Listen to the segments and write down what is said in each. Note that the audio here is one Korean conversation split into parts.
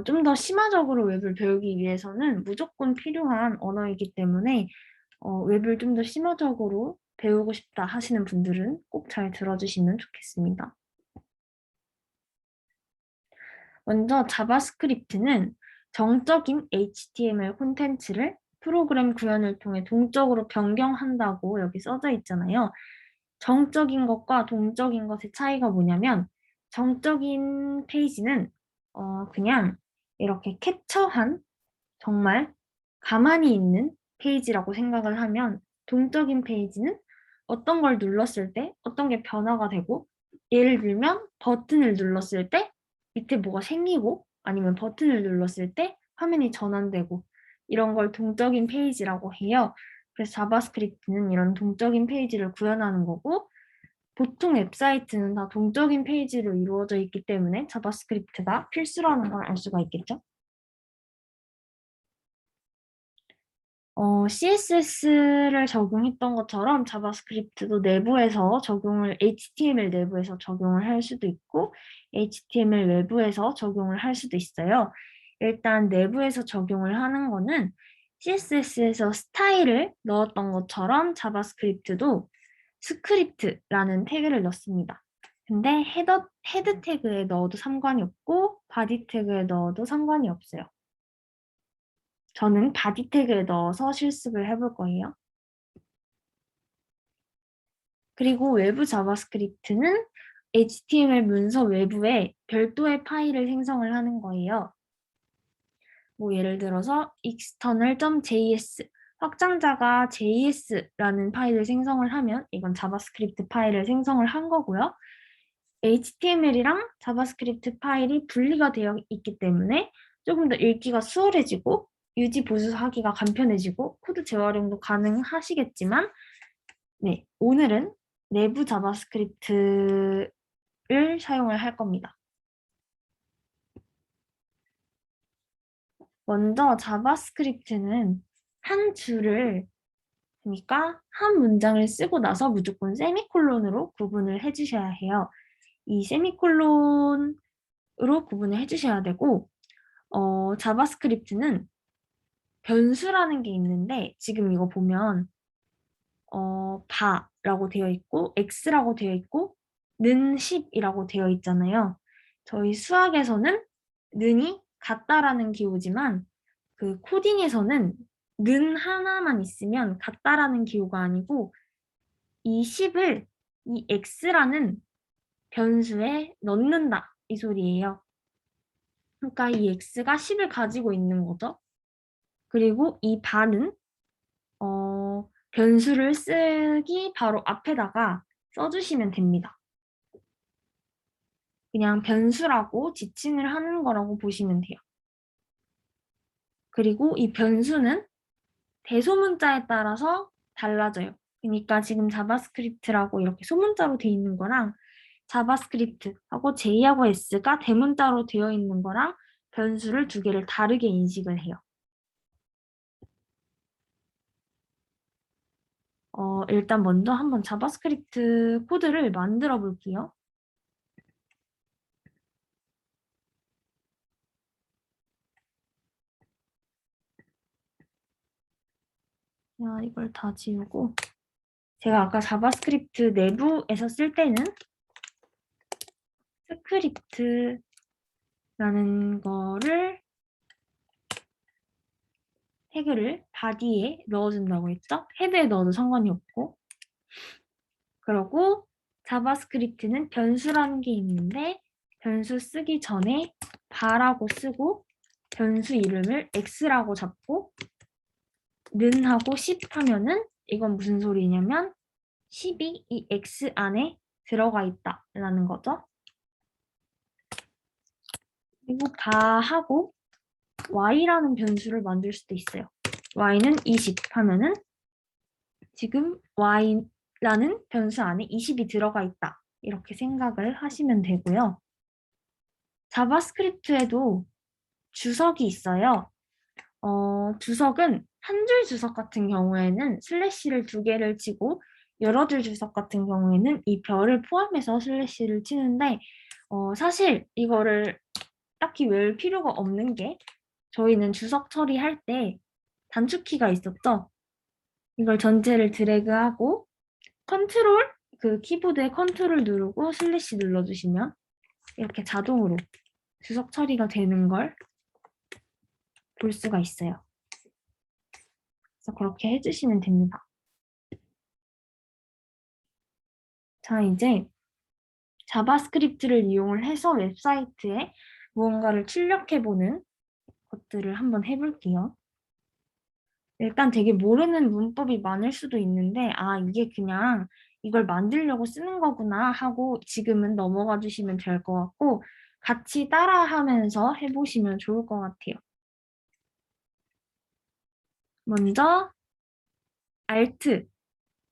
좀 더 심화적으로 웹을 배우기 위해서는 무조건 필요한 언어이기 때문에 웹을 좀 더 심화적으로 배우고 싶다 하시는 분들은 꼭 잘 들어주시면 좋겠습니다. 먼저 자바스크립트는 정적인 HTML 콘텐츠를 프로그램 구현을 통해 동적으로 변경한다고 여기 써져 있잖아요. 정적인 것과 동적인 것의 차이가 뭐냐면 정적인 페이지는 그냥 이렇게 캡처한 정말 가만히 있는 페이지라고 생각을 하면 동적인 페이지는 어떤 걸 눌렀을 때 어떤 게 변화가 되고 예를 들면 버튼을 눌렀을 때 밑에 뭐가 생기고 아니면 버튼을 눌렀을 때 화면이 전환되고 이런 걸 동적인 페이지라고 해요. 그래서 자바스크립트는 이런 동적인 페이지를 구현하는 거고 보통 웹사이트는 다 동적인 페이지로 이루어져 있기 때문에 자바스크립트가 필수라는 걸 알 수가 있겠죠. CSS를 적용했던 것처럼 자바스크립트도 내부에서 적용을, HTML 내부에서 적용을 할 수도 있고, HTML 외부에서 적용을 할 수도 있어요. 일단 내부에서 적용을 하는 거는 CSS에서 스타일을 넣었던 것처럼 자바스크립트도 스크립트라는 태그를 넣습니다. 근데 헤드 태그에 넣어도 상관이 없고, 바디 태그에 넣어도 상관이 없어요. 저는 바디 태그에 넣어서 실습을 해볼 거예요. 그리고 외부 자바스크립트는 HTML 문서 외부에 별도의 파일을 생성을 하는 거예요. 뭐 예를 들어서 external.js 확장자가 JS라는 파일을 생성을 하면 이건 자바스크립트 파일을 생성을 한 거고요. HTML이랑 자바스크립트 파일이 분리가 되어 있기 때문에 조금 더 읽기가 수월해지고 유지 보수하기가 간편해지고 코드 재활용도 가능하시겠지만 네, 오늘은 내부 자바스크립트를 사용을 할 겁니다. 먼저 자바스크립트는 한 줄을 그러니까 한 문장을 쓰고 나서 무조건 세미콜론으로 구분을 해주셔야 해요. 이 세미콜론으로 구분을 해주셔야 되고 자바스크립트는 변수라는 게 있는데 지금 이거 보면 바라고 되어 있고 x라고 되어 있고 는 10이라고 되어 있잖아요. 저희 수학에서는 는이 같다라는 기호지만 그 코딩에서는 는 하나만 있으면 같다라는 기호가 아니고 이 10을 이 x라는 변수에 넣는다 이 소리예요. 그러니까 이 x가 10을 가지고 있는 거죠. 그리고 이 바는 변수를 쓰기 바로 앞에다가 써주시면 됩니다. 그냥 변수라고 지칭을 하는 거라고 보시면 돼요. 그리고 이 변수는 대소문자에 따라서 달라져요. 그러니까 지금 자바스크립트라고 이렇게 소문자로 되어 있는 거랑 자바스크립트하고 J하고 S가 대문자로 되어 있는 거랑 변수를 두 개를 다르게 인식을 해요. 일단 먼저 한번 자바스크립트 코드를 만들어 볼게요. 자, 이걸 다 지우고 제가 아까 자바스크립트 내부에서 쓸 때는 스크립트라는 거를 태그를 바디에 넣어준다고 했죠? 헤드에 넣어도 상관이 없고 그러고 자바스크립트는 변수라는 게 있는데 변수 쓰기 전에 바라고 쓰고 변수 이름을 x라고 잡고 는하고 10 하면은 이건 무슨 소리냐면 10이 이 x 안에 들어가 있다라는 거죠. 그리고 바하고 y라는 변수를 만들 수도 있어요. y는 20 하면은 지금 y라는 변수 안에 20이 들어가 있다. 이렇게 생각을 하시면 되고요. 자바스크립트에도 주석이 있어요. 주석은 한 줄 주석 같은 경우에는 슬래시를 두 개를 치고 여러 줄 주석 같은 경우에는 이 별을 포함해서 슬래시를 치는데 사실 이거를 딱히 외울 필요가 없는 게 저희는 주석 처리할 때 단축키가 있었죠. 이걸 전체를 드래그하고 컨트롤, 그 키보드에 컨트롤 누르고 슬래시 눌러주시면 이렇게 자동으로 주석 처리가 되는 걸 볼 수가 있어요. 그래서 그렇게 해주시면 됩니다. 자, 이제 자바스크립트를 이용을 해서 웹사이트에 무언가를 출력해보는 것들을 한번 해볼게요. 일단 되게 모르는 문법이 많을 수도 있는데, 아, 이게 그냥 이걸 만들려고 쓰는 거구나 하고 지금은 넘어가 주시면 될 것 같고, 같이 따라하면서 해보시면 좋을 것 같아요. 먼저, Alt,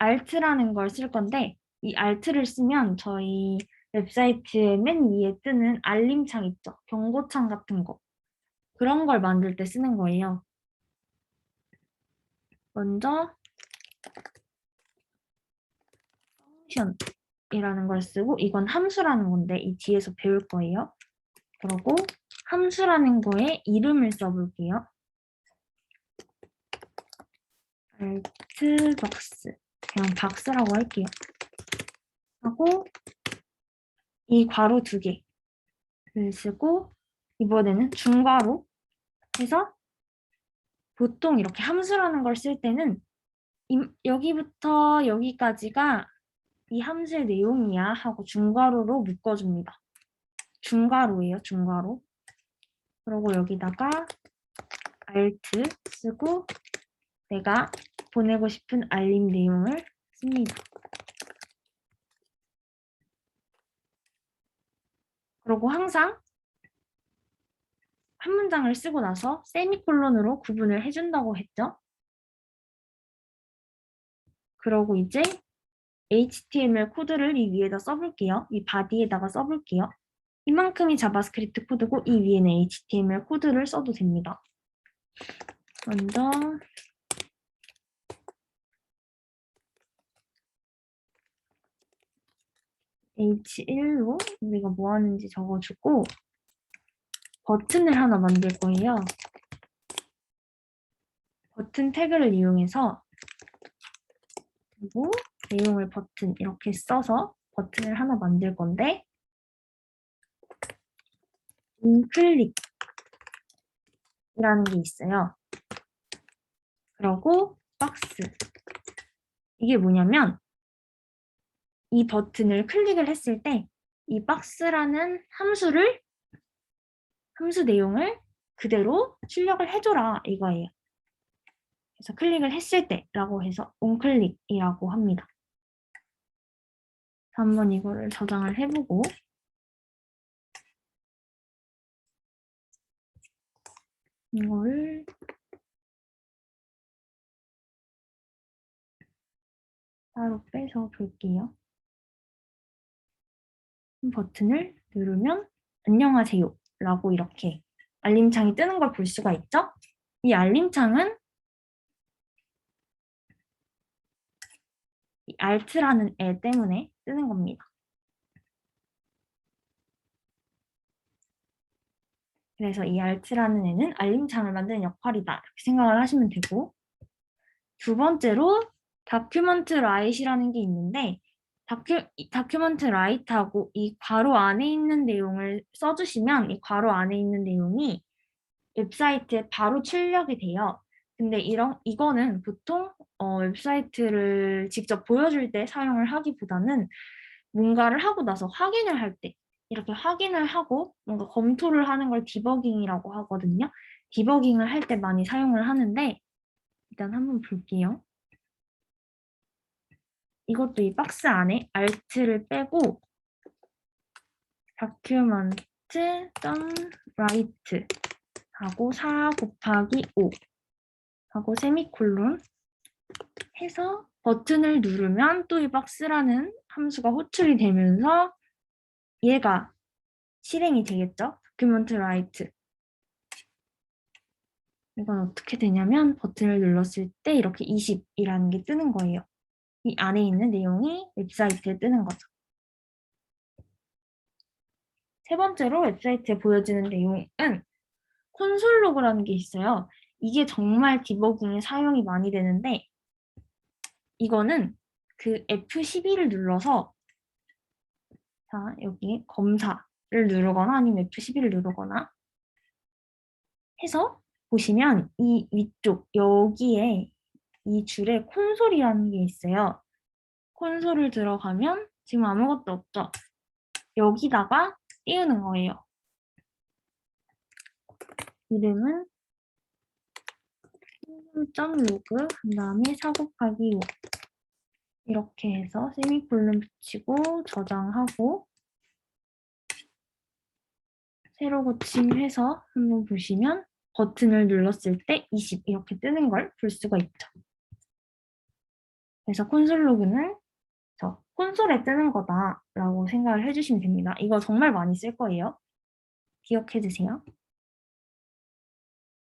Alt라는 걸 쓸 건데, 이 Alt를 쓰면 저희 웹사이트의 맨 위에 뜨는 알림창 있죠? 경고창 같은 거. 그런 걸 만들 때 쓰는 거예요. 먼저, 펑션이라는 걸 쓰고, 이건 함수라는 건데, 이 뒤에서 배울 거예요. 그리고 함수라는 거에 이름을 써볼게요. altbox. 그냥 박스라고 할게요. 하고, 이 괄호 2개를 쓰고, 이번에는 중괄호 해서 보통 이렇게 함수라는 걸 쓸 때는 여기부터 여기까지가 이 함수의 내용이야 하고 중괄호로 묶어줍니다. 중괄호예요, 중괄호. 그리고 여기다가 alt 쓰고 내가 보내고 싶은 알림 내용을 씁니다. 그리고 항상 한 문장을 쓰고 나서 세미콜론으로 구분을 해준다고 했죠. 그러고 이제 HTML 코드를 이 위에다 써볼게요. 이 바디에다가 써볼게요. 이만큼이 자바스크립트 코드고 이 위에는 HTML 코드를 써도 됩니다. 먼저 H1로 우리가 뭐 하는지 적어주고 버튼을 하나 만들 거예요. 버튼 태그를 이용해서 그리고 내용을 버튼 이렇게 써서 버튼을 하나 만들 건데 인클릭이라는 게 있어요. 그리고 박스. 이게 뭐냐면 이 버튼을 클릭을 했을 때 이 박스라는 함수 내용을 그대로 출력을 해줘라 이거예요. 그래서 클릭을 했을 때라고 해서 onClick이라고 합니다. 한번 이거를 저장을 해보고 이거를 따로 빼서 볼게요. 버튼을 누르면 안녕하세요 라고 이렇게 알림창이 뜨는 걸 볼 수가 있죠? 이 알림창은 이 alt라는 애 때문에 뜨는 겁니다. 그래서 이 alt라는 애는 알림창을 만드는 역할이다 이렇게 생각을 하시면 되고 두 번째로 다큐먼트 라이트라는 게 있는데 다큐먼트 라이트하고 이 괄호 안에 있는 내용을 써주시면 이 괄호 안에 있는 내용이 웹사이트에 바로 출력이 돼요. 근데 이거는 보통 웹사이트를 직접 보여줄 때 사용을 하기보다는 뭔가를 하고 나서 확인을 할 때 이렇게 확인을 하고 뭔가 검토를 하는 걸 디버깅이라고 하거든요. 디버깅을 할 때 많이 사용을 하는데 일단 한번 볼게요. 이것도 이 박스 안에 alt를 빼고 document.write 하고 4 곱하기 5 하고 세미콜론 해서 버튼을 누르면 또 이 박스라는 함수가 호출이 되면서 얘가 실행이 되겠죠? document write. 이건 어떻게 되냐면 버튼을 눌렀을 때 이렇게 20이라는 게 뜨는 거예요. 이 안에 있는 내용이 웹사이트에 뜨는 거죠. 세 번째로 웹사이트에 보여지는 내용은 콘솔 로그라는 게 있어요. 이게 정말 디버깅에 사용이 많이 되는데 이거는 그 F12를 눌러서 자, 여기 검사를 누르거나 아니면 F12를 누르거나 해서 보시면 이 위쪽 여기에 이 줄에 콘솔이라는 게 있어요. 콘솔을 들어가면 지금 아무것도 없죠. 여기다가 띄우는 거예요. 이름은 콘솔.로그 그 다음에 4 곱하기 5 이렇게 해서 세미콜론 붙이고 저장하고 새로 고침해서 한번 보시면 버튼을 눌렀을 때 20 이렇게 뜨는 걸 볼 수가 있죠. 그래서 콘솔 로그는 저 콘솔에 뜨는 거다라고 생각을 해주시면 됩니다. 이거 정말 많이 쓸 거예요. 기억해 주세요.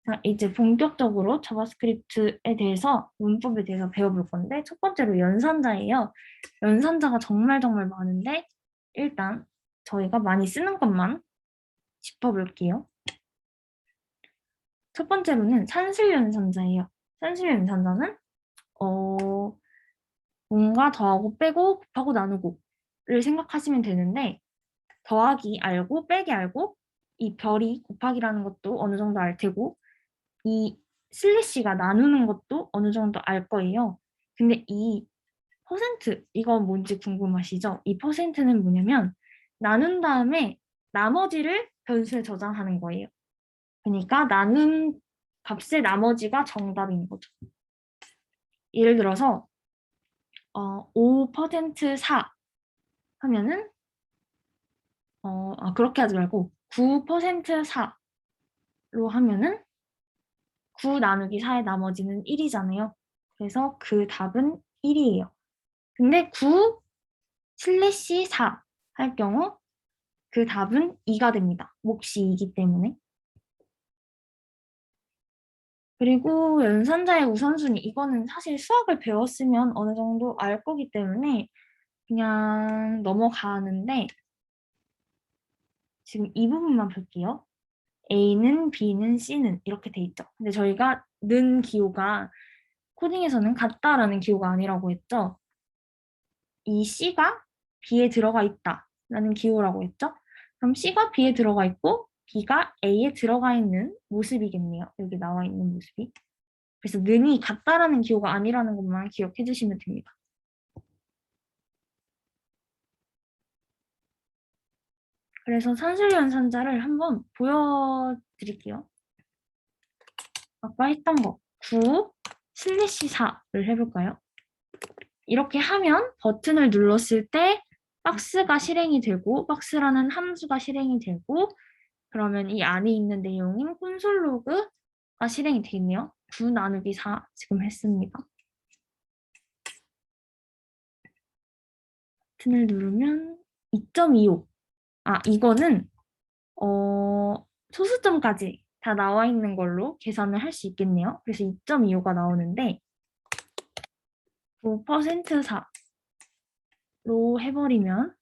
자, 이제 본격적으로 자바스크립트에 대해서 문법에 대해서 배워볼 건데 첫 번째로 연산자예요. 연산자가 정말 많은데 일단 저희가 많이 쓰는 것만 짚어볼게요. 첫 번째로는 산술연산자예요. 산술연산자는 뭔가 더하고 빼고 곱하고 나누고를 생각하시면 되는데 더하기 알고 빼기 알고 이 별이 곱하기라는 것도 어느 정도 알 테고 이 슬래시가 나누는 것도 어느 정도 알 거예요. 근데 이 퍼센트 이건 뭔지 궁금하시죠? 이 퍼센트는 뭐냐면 나눈 다음에 나머지를 변수에 저장하는 거예요. 그러니까 나눈 값의 나머지가 정답인 거죠. 예를 들어서 5% 4 하면은 그렇게 하지 말고 9% 4로 하면은 9 나누기 4의 나머지는 1이잖아요. 그래서 그 답은 1이에요. 근데 9 슬래시 4 할 경우 그 답은 2가 됩니다. 몫이 2이기 때문에. 그리고 연산자의 우선순위 이거는 사실 수학을 배웠으면 어느 정도 알 거기 때문에 그냥 넘어가는데 지금 이 부분만 볼게요. A는 B는 C는 이렇게 돼 있죠. 근데 저희가 는 기호가 코딩에서는 같다라는 기호가 아니라고 했죠. 이 C가 B에 들어가 있다라는 기호라고 했죠. 그럼 C가 B에 들어가 있고 B가 A에 들어가 있는 모습이겠네요. 여기 나와 있는 모습이. 그래서 는이 같다라는 기호가 아니라는 것만 기억해 주시면 됩니다. 그래서 산술연산자를 한번 보여드릴게요. 아까 했던 거 9 슬래시 4를 해볼까요? 이렇게 하면 버튼을 눌렀을 때 박스가 실행이 되고 박스라는 함수가 실행이 되고 그러면 이 안에 있는 내용인 콘솔 로그가 실행이 되겠네요. 9 나누기 4 지금 했습니다. 버튼을 누르면 2.25 이거는 소수점까지 다 나와 있는 걸로 계산을 할 수 있겠네요. 그래서 2.25가 나오는데 9% 4로 해버리면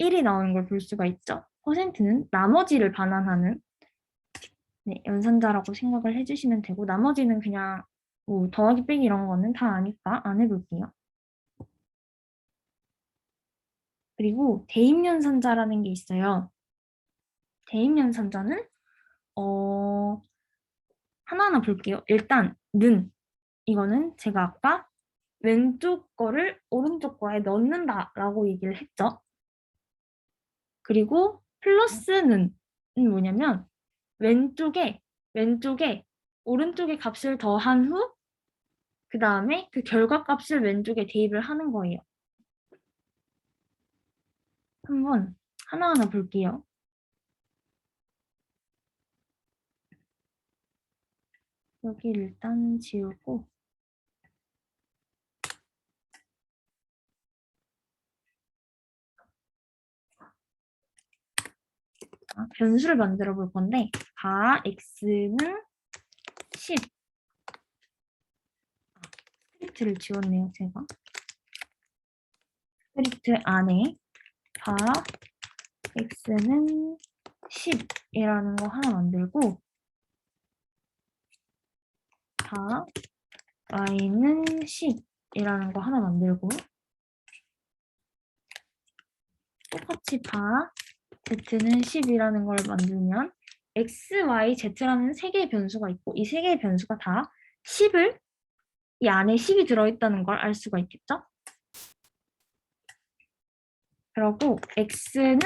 1이 나오는 걸 볼 수가 있죠. 퍼센트는 나머지를 반환하는 연산자라고 생각을 해주시면 되고 나머지는 그냥 뭐 더하기 빼기 이런 거는 다 아니까 안 해볼게요. 그리고 대입연산자라는 게 있어요. 대입연산자는 하나하나 볼게요. 일단 는 이거는 제가 아까 왼쪽 거를 오른쪽 거에 넣는다라고 얘기를 했죠. 그리고 플러스는 뭐냐면 왼쪽에 오른쪽의 값을 더한 후 그 다음에 그 결과값을 왼쪽에 대입을 하는 거예요. 한번 하나하나 볼게요. 여기 일단 지우고 변수를 만들어 볼 건데 x는 10 스크립트를 지웠네요 제가. 스크립트 안에 x는 10이라는 거 하나 만들고 다 y는 10이라는 거 하나 만들고 똑같이 바 z는 10이라는 걸 만들면 x, y, z라는 세 개의 변수가 있고 이 세 개의 변수가 다 10을 이 안에 10이 들어있다는 걸 알 수가 있겠죠? 그리고 x는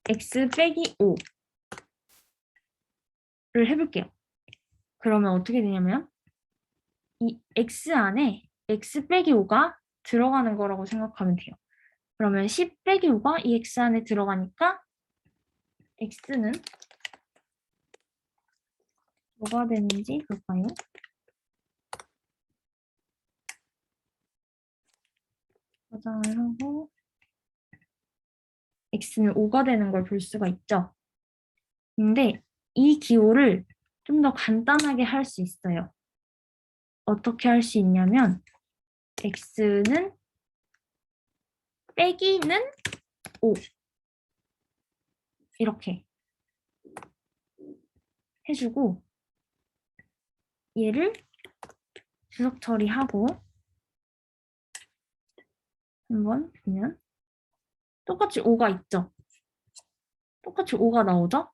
x 빼기 5를 해볼게요. 그러면 어떻게 되냐면 이 x 안에 x 빼기 5가 들어가는 거라고 생각하면 돼요. 그러면 10 빼기 5가 이 x 안에 들어가니까 x는 뭐가 되는지 볼까요? 저장을 하고 x는 5가 되는 걸 볼 수가 있죠. 근데 이 기호를 좀 더 간단하게 할 수 있어요. 어떻게 할 수 있냐면 x는 빼기는 5 이렇게 해주고 얘를 주석 처리하고 한번 보면 똑같이 5가 있죠. 똑같이 5가 나오죠.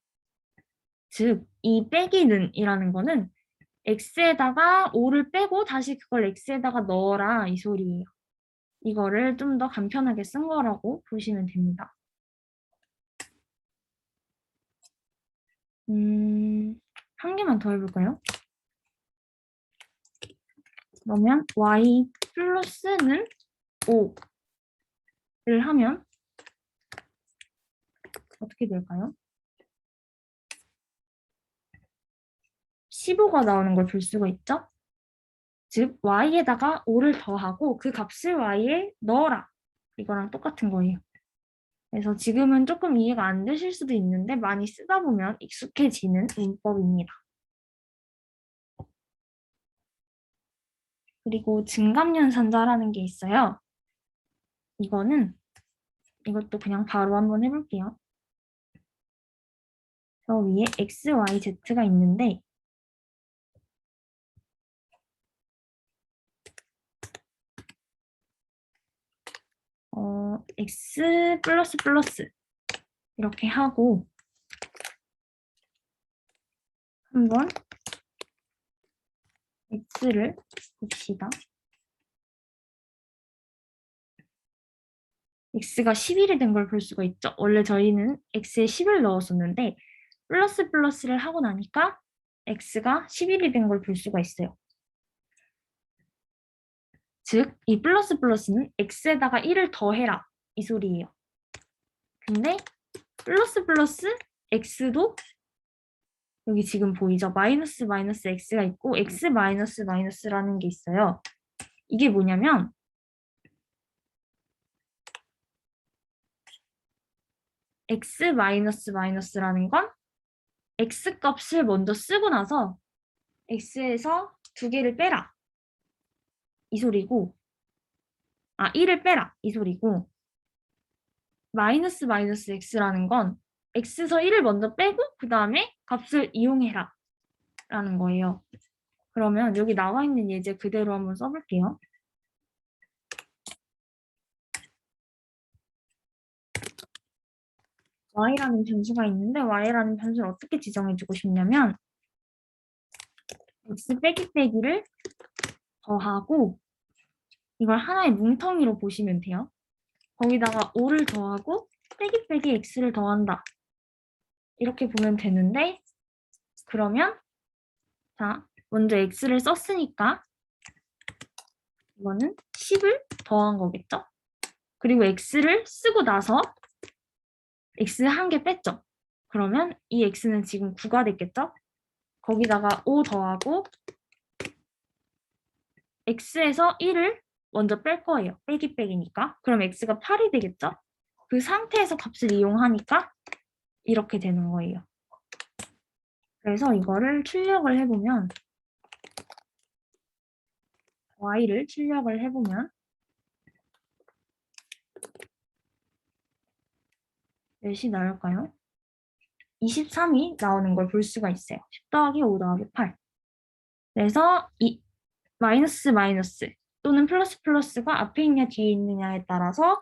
즉, 이 빼기는 이라는 거는 x에다가 5를 빼고 다시 그걸 x에다가 넣어라 이 소리예요. 이거를 좀 더 간편하게 쓴 거라고 보시면 됩니다. 한 개만 더 해볼까요? 그러면 y 플러스는 5를 하면 어떻게 될까요? 15가 나오는 걸 볼 수가 있죠? 즉 y에다가 5를 더하고 그 값을 y에 넣어라. 이거랑 똑같은 거예요. 그래서 지금은 조금 이해가 안 되실 수도 있는데 많이 쓰다 보면 익숙해지는 문법입니다. 그리고 증감연산자라는 게 있어요. 이것도 그냥 바로 한번 해볼게요. 저 위에 x, y, z가 있는데 x 플러스 플러스 이렇게 하고 한번 x를 봅시다. x가 11이 된 걸 볼 수가 있죠. 원래 저희는 x에 10을 넣었었는데 플러스 플러스를 하고 나니까 x가 11이 된 걸 볼 수가 있어요. 즉, 이 플러스 플러스는 x에다가 1을 더해라 이 소리예요. 근데 플러스 플러스 x도 여기 지금 보이죠? 마이너스 마이너스 x가 있고 x 마이너스 마이너스라는 게 있어요. 이게 뭐냐면 x 마이너스 마이너스라는 건 x 값을 먼저 쓰고 나서 x에서 두 개를 빼라 이 소리고 1을 빼라 이 소리고 마이너스 마이너스 x라는 건 x에서 1을 먼저 빼고 그 다음에 값을 이용해라 라는 거예요. 그러면 여기 나와 있는 예제 그대로 한번 써볼게요. y라는 변수가 있는데 y라는 변수를 어떻게 지정해주고 싶냐면 x 빼기 빼기를 더하고 이걸 하나의 뭉텅이로 보시면 돼요. 거기다가 5를 더하고 빼기 빼기 x를 더한다. 이렇게 보면 되는데 그러면 자 먼저 x를 썼으니까 이거는 10을 더한 거겠죠? 그리고 x를 쓰고 나서 x 한 개 뺐죠? 그러면 이 x는 지금 9가 됐겠죠? 거기다가 5 더하고 x에서 1을 먼저 뺄 거예요. 빼기 빼기니까. 그럼 x가 8이 되겠죠? 그 상태에서 값을 이용하니까 이렇게 되는 거예요. 그래서 이거를 출력을 해보면 y를 출력을 해보면 몇이 나올까요? 23이 나오는 걸 볼 수가 있어요. 10 더하기 5 더하기 8. 그래서 이 마이너스 마이너스 또는 플러스 플러스가 앞에 있냐 뒤에 있느냐에 따라서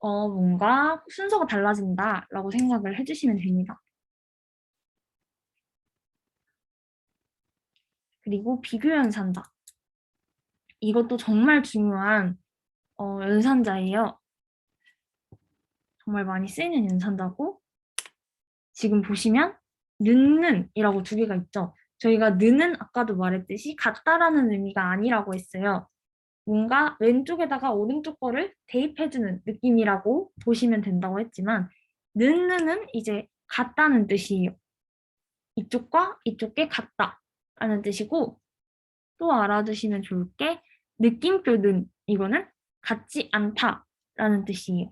뭔가 순서가 달라진다라고 생각을 해주시면 됩니다. 그리고 비교 연산자. 이것도 정말 중요한 연산자예요. 정말 많이 쓰이는 연산자고 지금 보시면 는이라고 두 개가 있죠. 저희가 는은 아까도 말했듯이 같다라는 의미가 아니라고 했어요. 뭔가 왼쪽에다가 오른쪽 거를 대입해주는 느낌이라고 보시면 된다고 했지만 는은 이제 같다는 뜻이에요. 이쪽과 이쪽게 같다라는 뜻이고 또 알아두시면 좋을 게 느낌표는 이거는 같지 않다라는 뜻이에요.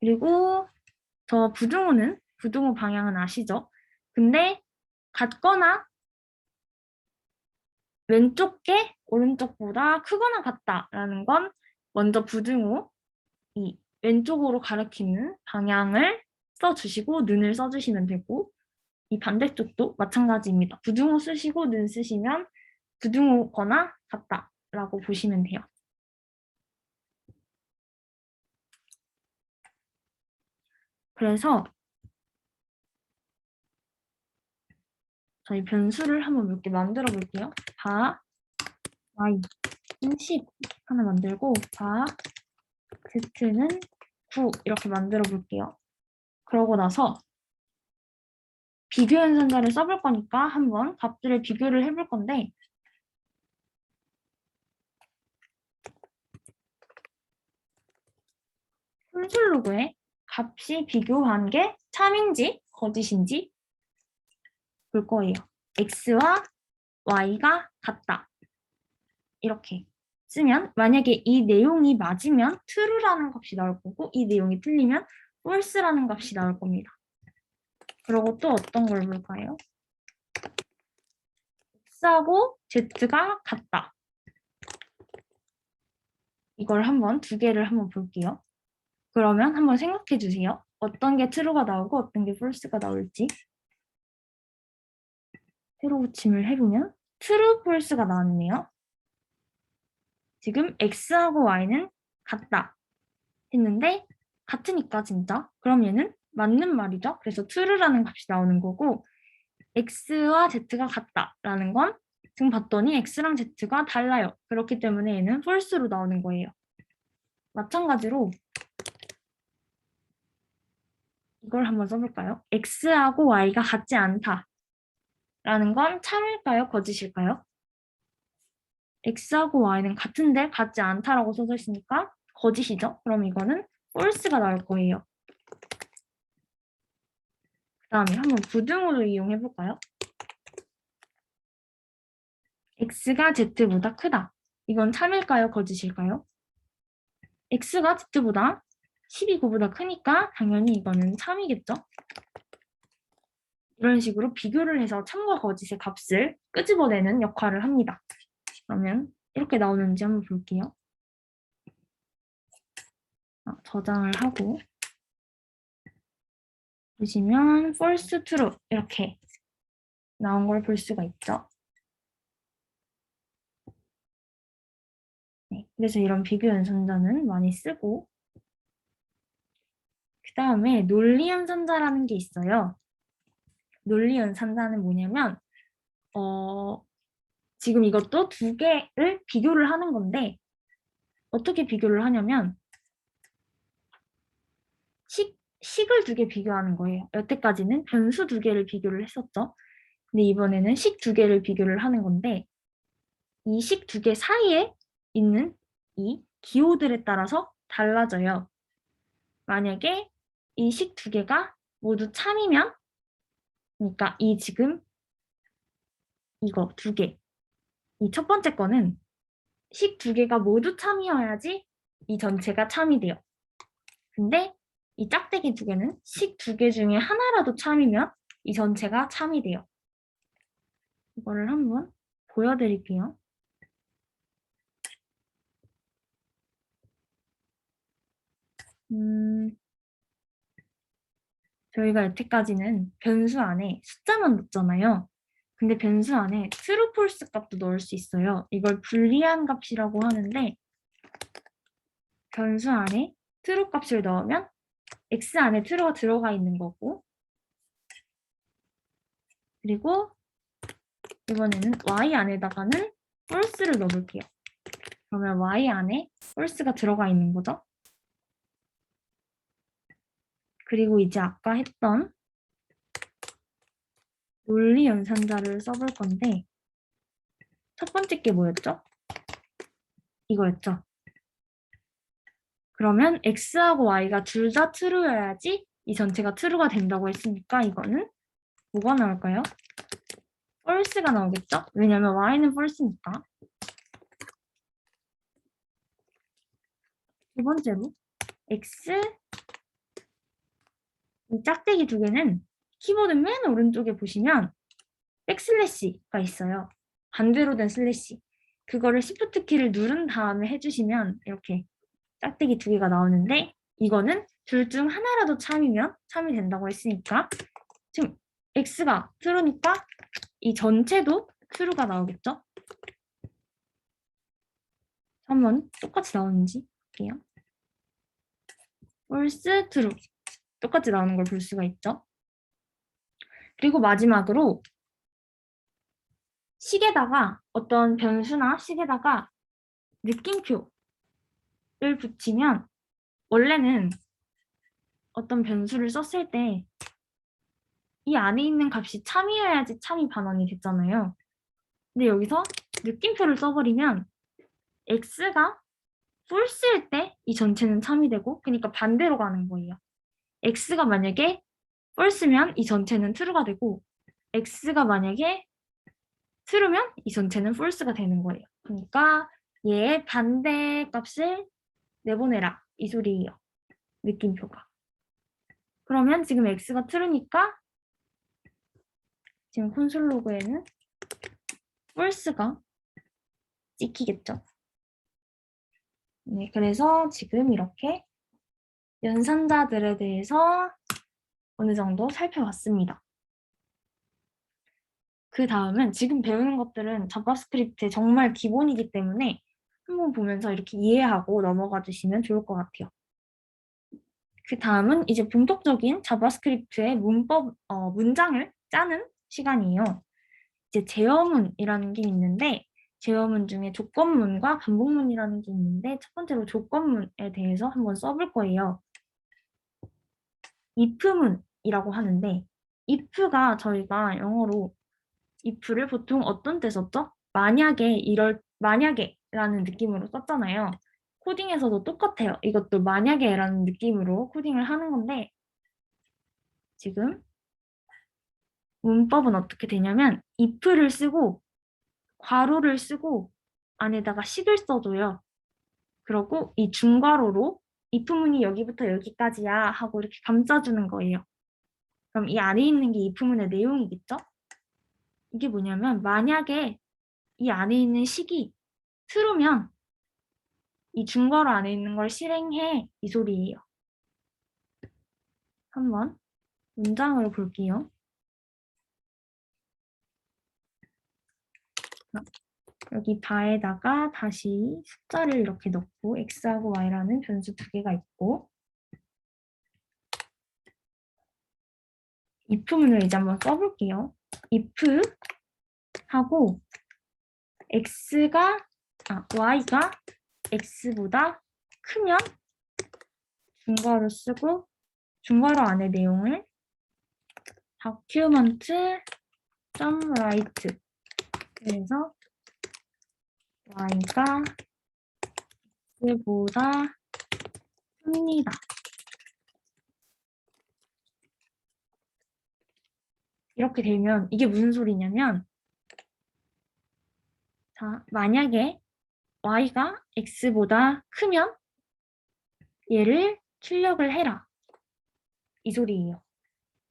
그리고 저 부등호 방향은 아시죠? 근데 같거나 왼쪽 게 오른쪽보다 크거나 같다라는 건 먼저 부등호 이 왼쪽으로 가리키는 방향을 써주시고 는을 써주시면 되고 이 반대쪽도 마찬가지입니다. 부등호 쓰시고 는 쓰시면 부등호거나 같다라고 보시면 돼요. 그래서 저희 변수를 한번 몇 개 만들어 볼게요. 바 y 10 하나 만들고 바 z는 9 이렇게 만들어 볼게요. 그러고 나서 비교 연산자를 써볼 거니까 한번 값들을 비교를 해볼 건데 콘솔로그에 값이 비교한 게 참인지 거짓인지 볼 거예요. x와 y가 같다. 이렇게 쓰면 만약에 이 내용이 맞으면 true라는 값이 나올 거고 이 내용이 틀리면 false라는 값이 나올 겁니다. 그리고 또 어떤 걸 볼까요? x하고 z가 같다. 이걸 한번 두 개를 한번 볼게요. 그러면 한번 생각해 주세요. 어떤 게 true가 나오고 어떤 게 false가 나올지. 세로 고침을 해보면 true, false가 나왔네요. 지금 x하고 y는 같다 했는데 같으니까 진짜 그럼 얘는 맞는 말이죠. 그래서 true라는 값이 나오는 거고 x와 z가 같다라는 건 지금 봤더니 x랑 z가 달라요. 그렇기 때문에 얘는 false로 나오는 거예요. 마찬가지로 이걸 한번 써볼까요? x하고 y가 같지 않다라는 건 참일까요? 거짓일까요? x하고 y는 같은데 같지 않다라고 써져 있으니까 거짓이죠. 그럼 이거는 false가 나올 거예요. 그 다음에 한번 부등호를 이용해 볼까요? x가 z보다 크다. 이건 참일까요? 거짓일까요? x가 z보다 10이 9보다 크니까 당연히 이거는 참이겠죠? 이런 식으로 비교를 해서 참과 거짓의 값을 끄집어내는 역할을 합니다. 그러면 이렇게 나오는지 한번 볼게요. 저장을 하고 보시면 false, true 이렇게 나온 걸 볼 수가 있죠. 네, 그래서 이런 비교 연산자는 많이 쓰고 그 다음에 논리 연산자라는 게 있어요. 논리 연산자는 뭐냐면 지금 이것도 두 개를 비교를 하는 건데 어떻게 비교를 하냐면 식을 두 개 비교하는 거예요. 여태까지는 변수 두 개를 비교를 했었죠. 근데 이번에는 식 두 개를 비교를 하는 건데 이 식 두 개 사이에 있는 이 기호들에 따라서 달라져요. 만약에 이 식 두 개가 모두 참이면 그러니까 이 지금 이거 두 개, 이 첫 번째 거는 식 두 개가 모두 참이어야지 이 전체가 참이 돼요. 근데 이 짝대기 두 개는 식 두 개 중에 하나라도 참이면 이 전체가 참이 돼요. 이거를 한번 보여드릴게요. 음, 저희가 여태까지는 변수 안에 숫자만 넣었잖아요. 근데 변수 안에 true, false 값도 넣을 수 있어요. 이걸 불리한 값이라고 하는데 변수 안에 true 값을 넣으면 x 안에 true가 들어가 있는 거고 그리고 이번에는 y 안에다가는 false를 넣어볼게요. 그러면 y 안에 false가 들어가 있는 거죠. 그리고 이제 아까 했던 논리 연산자를 써볼 건데 첫 번째 게 뭐였죠? 이거였죠. 그러면 x하고 y가 둘 다 true여야지 이 전체가 true가 된다고 했으니까 이거는 뭐가 나올까요? false가 나오겠죠? 왜냐면 y는 false니까. 두 번째로 x 이 짝대기 두 개는 키보드 맨 오른쪽에 보시면 백슬래시가 있어요. 반대로 된 슬래시. 그거를 Shift 키를 누른 다음에 해주시면 이렇게 짝대기 두 개가 나오는데 이거는 둘 중 하나라도 참이면 참이 된다고 했으니까 지금 x가 true니까 이 전체도 true가 나오겠죠? 한번 똑같이 나오는지 볼게요. false, true 똑같이 나오는 걸 볼 수가 있죠. 그리고 마지막으로 식에다가 어떤 변수나 식에다가 느낌표를 붙이면 원래는 어떤 변수를 썼을 때 이 안에 있는 값이 참이어야지 참이 반환이 됐잖아요. 근데 여기서 느낌표를 써버리면 x가 false일 때 이 전체는 참이 되고 그러니까 반대로 가는 거예요. x가 만약에 false면 이 전체는 true가 되고 x가 만약에 true면 이 전체는 false가 되는 거예요. 그러니까 얘의 반대 값을 내보내라 이 소리예요. 느낌표가. 그러면 지금 x가 true니까 지금 콘솔 로그에는 false가 찍히겠죠. 네, 그래서 지금 이렇게 연산자들에 대해서 어느 정도 살펴봤습니다. 그 다음은 지금 배우는 것들은 자바스크립트의 정말 기본이기 때문에 한번 보면서 이렇게 이해하고 넘어가 주시면 좋을 것 같아요. 그 다음은 이제 본격적인 자바스크립트의 문장을 짜는 시간이에요. 이제 제어문이라는 게 있는데 제어문 중에 조건문과 반복문이라는 게 있는데 첫 번째로 조건문에 대해서 한번 써볼 거예요. if문이라고 하는데 if가 저희가 영어로 if를 보통 어떤 때 썼죠? 만약에 라는 느낌으로 썼잖아요. 코딩에서도 똑같아요. 이것도 만약에 라는 느낌으로 코딩을 하는 건데 지금 문법은 어떻게 되냐면 if를 쓰고 괄호를 쓰고 안에다가 식을 써줘요. 그러고 이 중괄호로 if문이 여기부터 여기까지야 하고 이렇게 감싸주는 거예요. 그럼 이 안에 있는 게 if문의 내용이겠죠? 이게 뭐냐면 만약에 이 안에 있는 식이 true면 이 중괄호 안에 있는 걸 실행해 이 소리예요. 한번 문장으로 볼게요. 여기 바에다가 다시 숫자를 이렇게 넣고 x하고 y라는 변수 두 개가 있고 if문을 이제 한번 써볼게요. if 하고 y가 x보다 크면 중괄호 쓰고 중괄호 안에 내용을 document.write 그래서 y가 x보다 큽니다. 이렇게 되면 이게 무슨 소리냐면 자, 만약에 y가 x보다 크면 얘를 출력을 해라. 이 소리예요.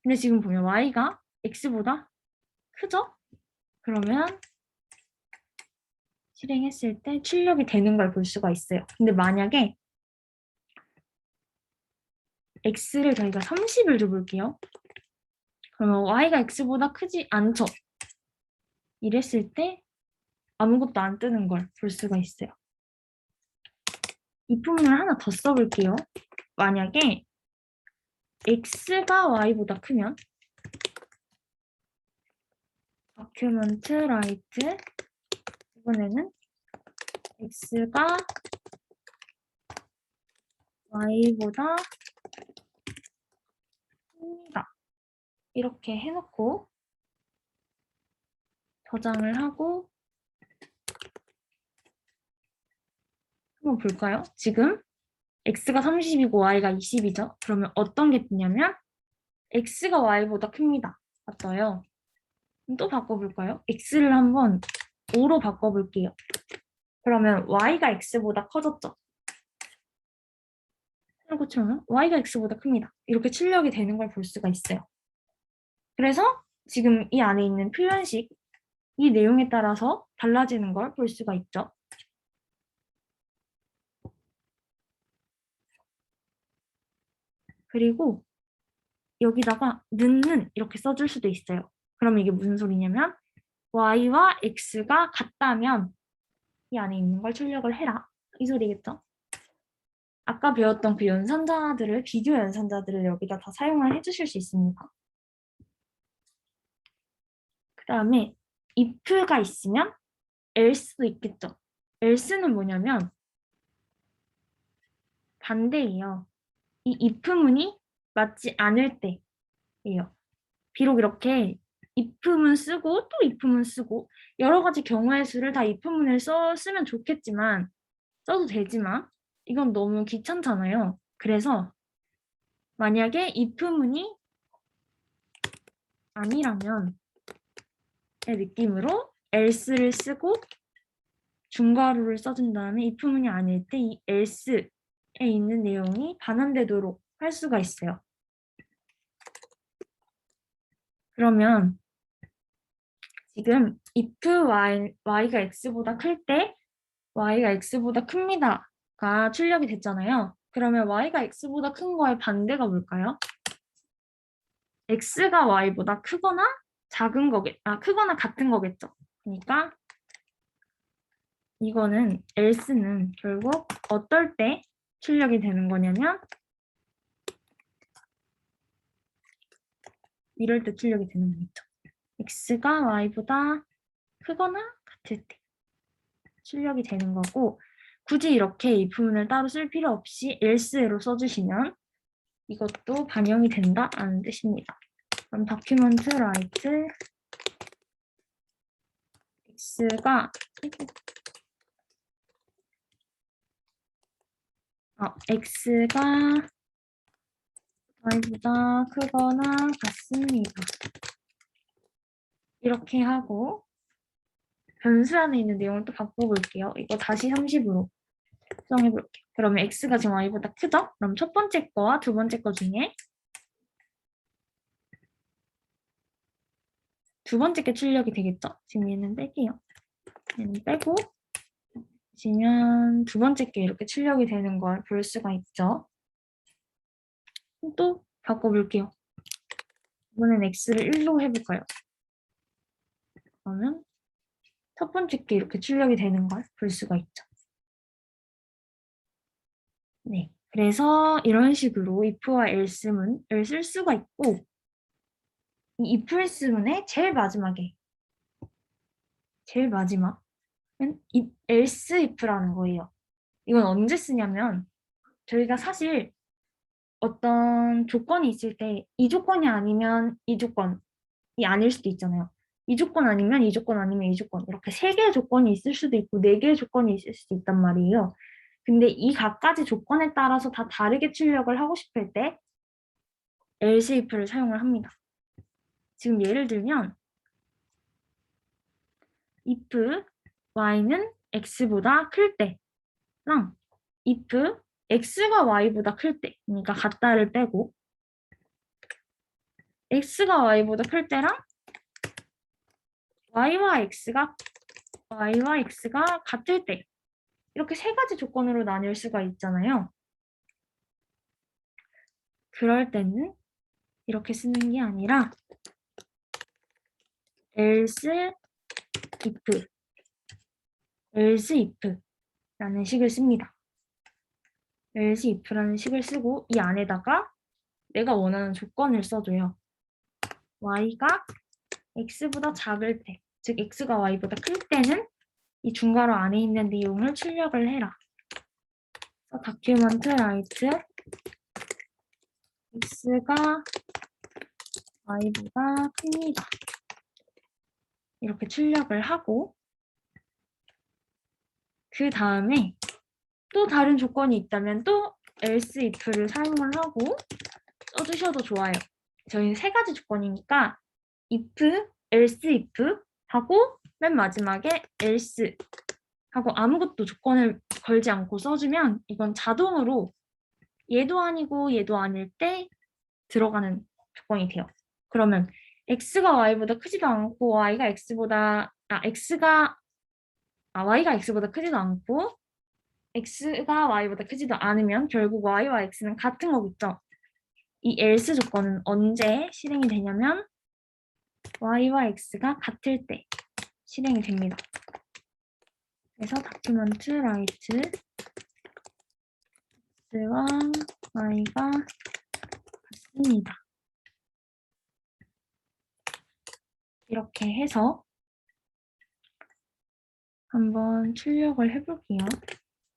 근데 지금 보면 y가 x보다 크죠? 그러면 실행했을 때 출력이 되는 걸 볼 수가 있어요. 근데 만약에 x를 저희가 30을 줘볼게요. 그러면 y가 x보다 크지 않죠? 이랬을 때 아무것도 안 뜨는 걸 볼 수가 있어요. 이 부분을 하나 더 써볼게요. 만약에 x가 y보다 크면 document write 이번에는 x가 y보다 큽니다. 이렇게 해놓고 저장을 하고 한번 볼까요? 지금 x가 30이고 y가 20이죠? 그러면 어떤 게 뜨냐면 x가 y보다 큽니다. 맞아요. 또 바꿔볼까요? x를 한번 5로 바꿔볼게요. 그러면 y가 x보다 커졌죠? 이렇게 치면 y가 x보다 큽니다. 이렇게 출력이 되는 걸 볼 수가 있어요. 그래서 지금 이 안에 있는 표현식, 이 내용에 따라서 달라지는 걸 볼 수가 있죠. 그리고 여기다가 는는 이렇게 써줄 수도 있어요. 그러면 이게 무슨 소리냐면 y와 x가 같다면 이 안에 있는 걸 출력을 해라. 이 소리겠죠? 아까 배웠던 그 연산자들을, 비교 연산자들을 여기다 다 사용을 해주실 수 있습니다. 그 다음에 if가 있으면 else도 있겠죠. else는 뭐냐면 반대예요. 이 if문이 맞지 않을 때예요. 비록 이렇게 if문 쓰고 또 if문 쓰고 여러 가지 경우의 수를 다 if문을 쓰면 좋겠지만 써도 되지만 이건 너무 귀찮잖아요. 그래서 만약에 if문이 아니라면 의 느낌으로 else를 쓰고 중괄호를 써준 다음에 if문이 아닐 때 이 else에 있는 내용이 반환되도록 할 수가 있어요. 그러면 지금 if y가 x보다 클 때 y가 x보다 큽니다가 출력이 됐잖아요. 그러면 y가 x보다 큰 거의 반대가 뭘까요? x가 y보다 크거나 작은 크거나 같은 거겠죠. 그러니까 이거는 else는 결국 어떨 때 출력이 되는 거냐면 이럴 때 출력이 되는 거겠죠. x가 y보다 크거나 같을 때 출력이 되는 거고 굳이 이렇게 이 부분을 따로 쓸 필요 없이 else로 써주시면 이것도 반영이 된다는 뜻입니다. 그럼 document write x가 y보다 크거나 같습니다. 이렇게 하고 변수 안에 있는 내용을 또 바꿔볼게요. 이거 다시 30으로 수정해볼게요. 그러면 x가 지금 y보다 크죠? 그럼 첫 번째 거와 두 번째 거 중에 두 번째 게 출력이 되겠죠? 지금 얘는 뺄게요. 얘는 빼고 보시면 두 번째 게 이렇게 출력이 되는 걸 볼 수가 있죠. 또 바꿔볼게요. 이번엔 x를 1로 해볼까요? 그러면 첫 번째 게 이렇게 출력이 되는 걸 볼 수가 있죠. 네, 그래서 이런 식으로 if와 else문을 쓸 수가 있고 이 if else문의 제일 마지막은 else if라는 거예요. 이건 언제 쓰냐면 저희가 사실 어떤 조건이 있을 때 이 조건이 아니면 이 조건이 아닐 수도 있잖아요. 이 조건 아니면 이 조건 아니면 이 조건 이렇게 세 개의 조건이 있을 수도 있고 네 개의 조건이 있을 수도 있단 말이에요. 근데 이 각가지 조건에 따라서 다 다르게 출력을 하고 싶을 때 else if를 사용을 합니다. 지금 예를 들면 if y는 x보다 클 때랑 if x가 y보다 클 때, 그러니까 같다를 빼고 x가 y보다 클 때랑 y와 x가 같을 때 이렇게 세 가지 조건으로 나뉠 수가 있잖아요. 그럴 때는 이렇게 쓰는 게 아니라 else if, else if라는 식을 씁니다. else if라는 식을 쓰고 이 안에다가 내가 원하는 조건을 써줘요. y가 x보다 작을 때, 즉 x가 y보다 클 때는 이 중괄호 안에 있는 내용을 출력을 해라. document write x가 y보다 큽니다. 이렇게 출력을 하고 그 다음에 또 다른 조건이 있다면 또 else if를 사용을 하고 써주셔도 좋아요. 저희는 세 가지 조건이니까 if, else if 하고 맨 마지막에 else 하고 아무것도 조건을 걸지 않고 써주면 이건 자동으로 얘도 아니고 얘도 아닐 때 들어가는 조건이 돼요. 그러면 x가 y보다 크지도 않고 y가 x보다 크지도 않고 x가 y보다 크지도 않으면 결국 y와 x는 같은 거겠죠. 이 else 조건은 언제 실행이 되냐면 y와 x가 같을 때 실행이 됩니다. 그래서 document write x와 y가 같습니다. 이렇게 해서 한번 출력을 해볼게요.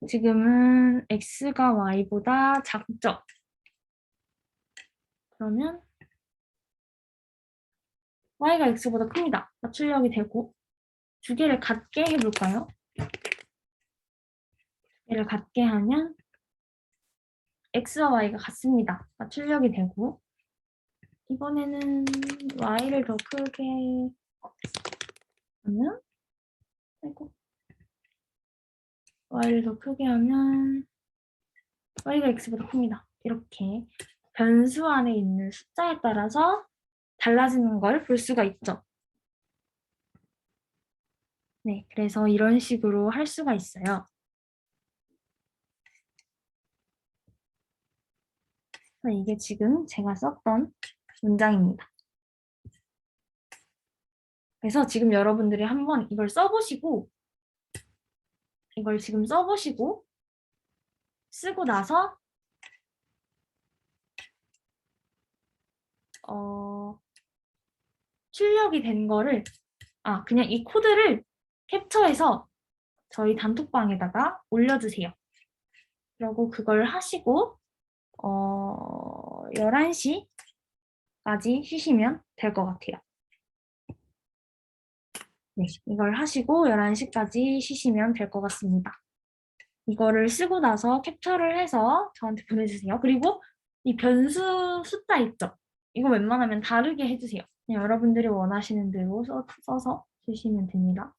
지금은 x가 y보다 작죠? 그러면 y가 x보다 큽니다. 출력이 되고 두 개를 같게 해볼까요? 두 개를 같게 하면 x와 y가 같습니다. 출력이 되고 이번에는 y를 더 크게 하면 y를 더 크게 하면 y가 x보다 큽니다. 이렇게 변수 안에 있는 숫자에 따라서 달라지는 걸 볼 수가 있죠. 네, 그래서 이런 식으로 할 수가 있어요. 이게 지금 제가 썼던 문장입니다. 그래서 지금 여러분들이 한번 이걸 써보시고 이걸 지금 써보시고 쓰고 나서 출력이 된 거를 그냥 이 코드를 캡처해서 저희 단톡방에다가 올려주세요. 그리고 그걸 하시고 11시까지 쉬시면 될 것 같아요. 네, 이걸 하시고 11시까지 쉬시면 될 것 같습니다. 이거를 쓰고 나서 캡처를 해서 저한테 보내주세요. 그리고 이 변수 숫자 있죠? 이거 웬만하면 다르게 해주세요. 그냥 여러분들이 원하시는 대로 써서 주시면 됩니다.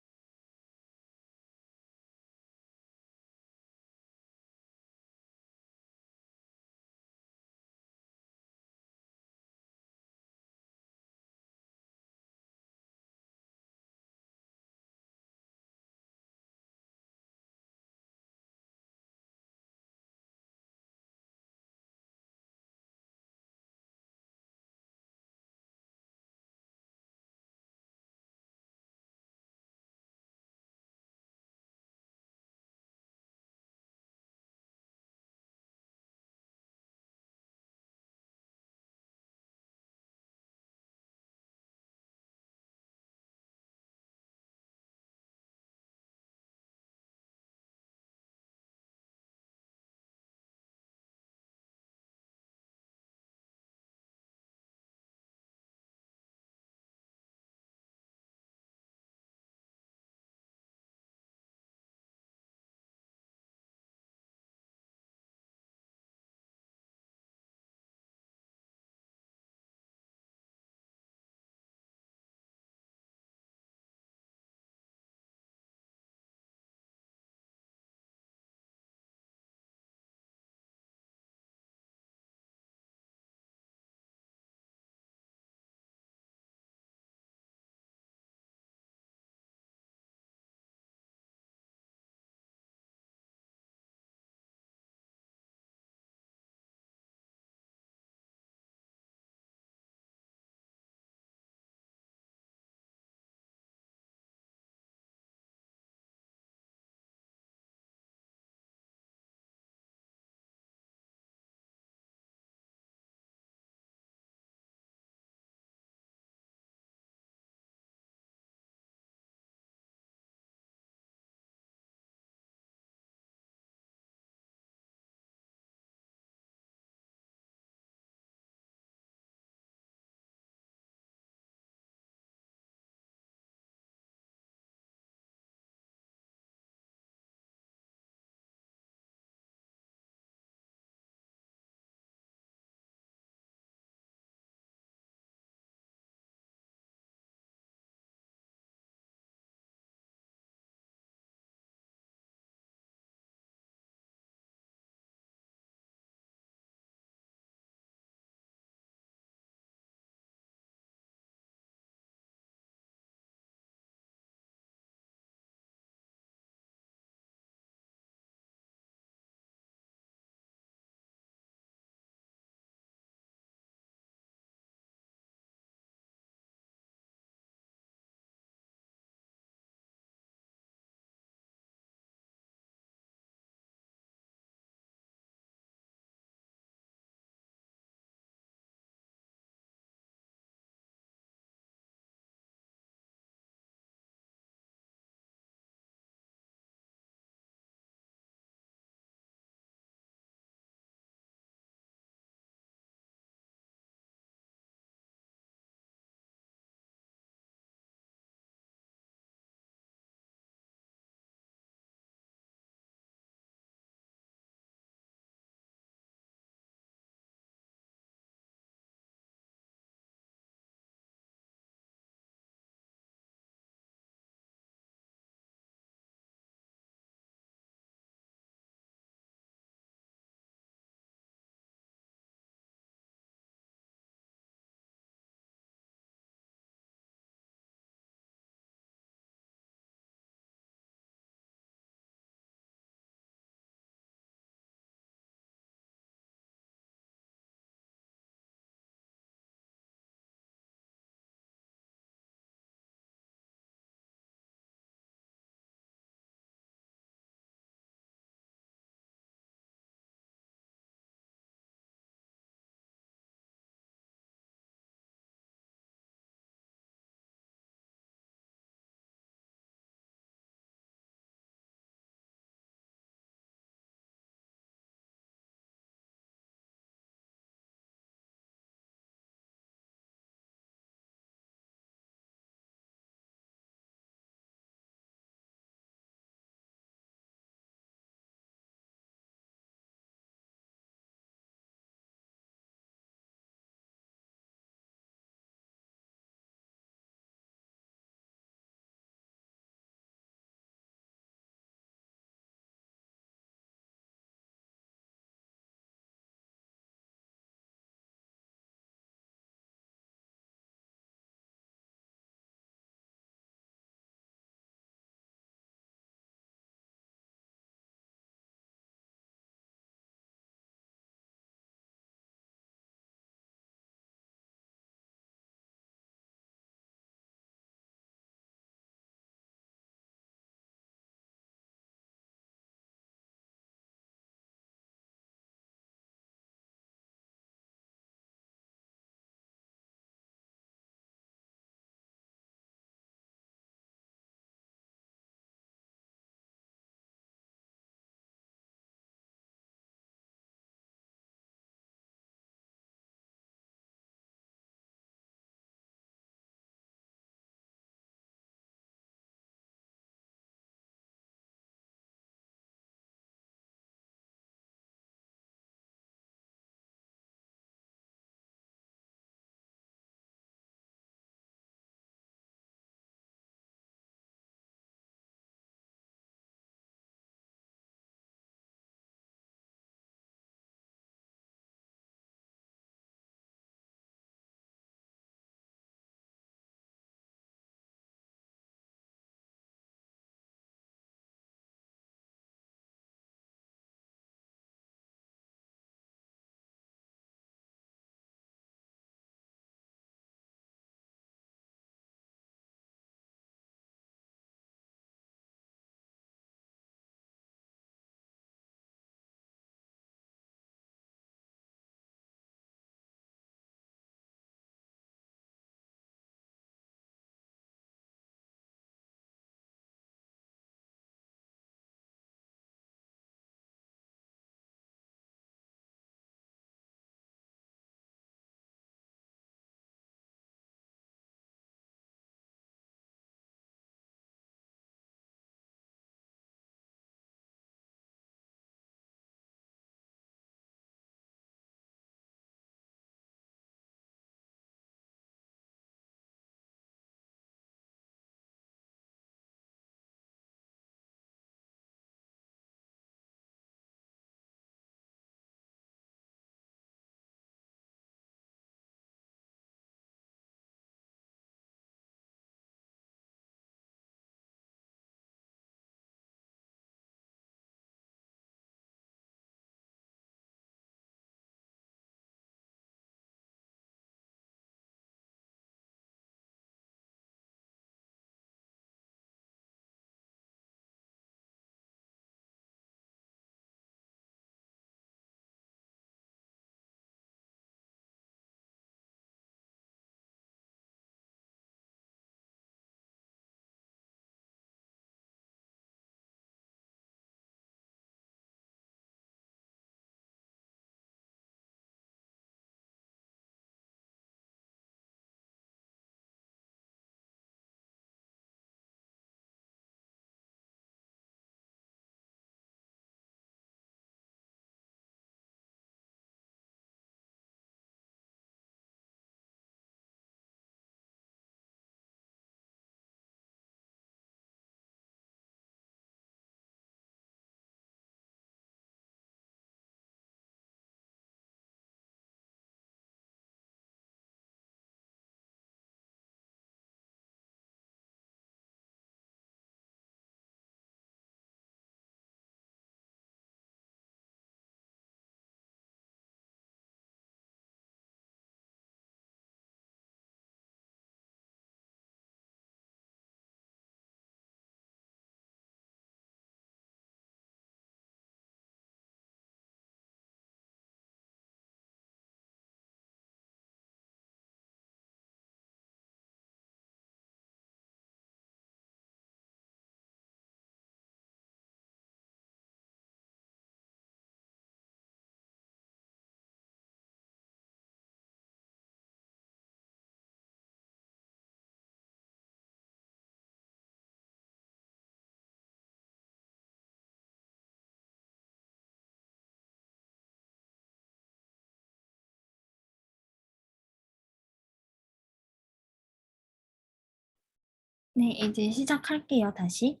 네, 이제 시작할게요, 다시.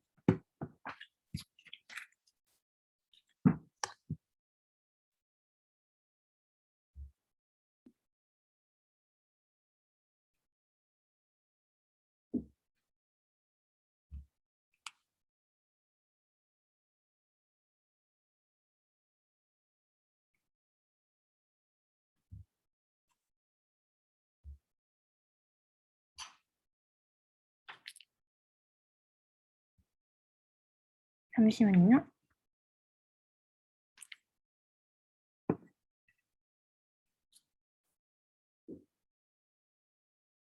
잠시만요.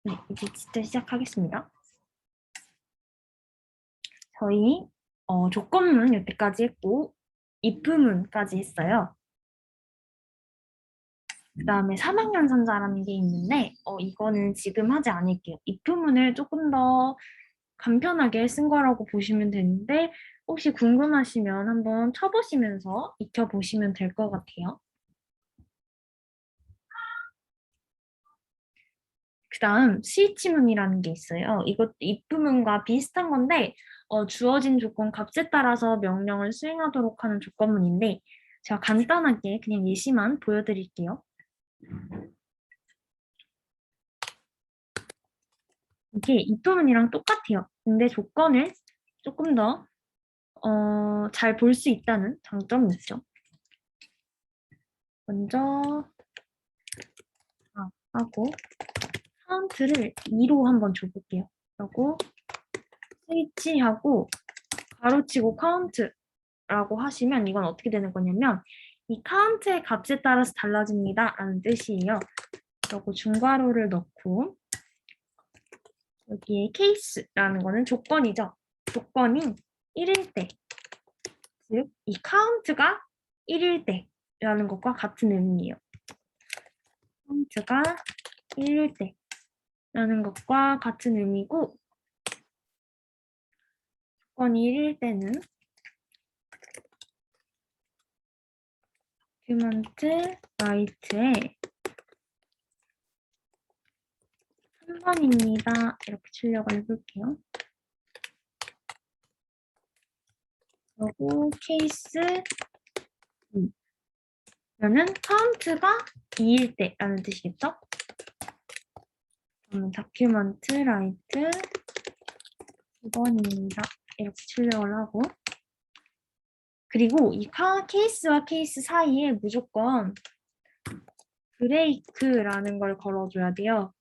네, 이제 진짜 시작하겠습니다. 저희 조건문 여기까지 했고 if문까지 했어요. 그 다음에 3학년 선자라는 게 있는데 이거는 지금 하지 않을게요. if문을 조금 더 간편하게 쓴 거라고 보시면 되는데 혹시 궁금하시면 한번 쳐보시면서 익혀보시면 될 것 같아요. 그 다음 스위치문이라는 게 있어요. 이것도 if문과 비슷한 건데 주어진 조건 값에 따라서 명령을 수행하도록 하는 조건문인데 제가 간단하게 그냥 예시만 보여드릴게요. 이게 if문이랑 똑같아요. 근데 조건을 조금 더 잘 볼 수 있다는 장점이 있죠. 먼저 하고 카운트를 2로 한번 줘볼게요. 그리고 스위치하고 가로치고 카운트라고 하시면 이건 어떻게 되는 거냐면 이 카운트의 값에 따라서 달라집니다 라는 뜻이에요. 그리고 중괄호를 넣고 여기에 케이스라는 거는 조건이죠. 조건이 1일 때, 즉 이 카운트가 1일 때라는 것과 같은 의미예요. 카운트가 1일 때라는 것과 같은 의미고 조건이 1일 때는 document write에 3번입니다. 이렇게 출력을 해볼게요. 그리고 케이스 2. 그러면 카운트가 2일 때라는 뜻이겠죠? 그러면 document write 2번입니다. 이렇게 출력을 하고 그리고 이 케이스와 케이스 사이에 무조건 브레이크라는 걸 걸어줘야 돼요.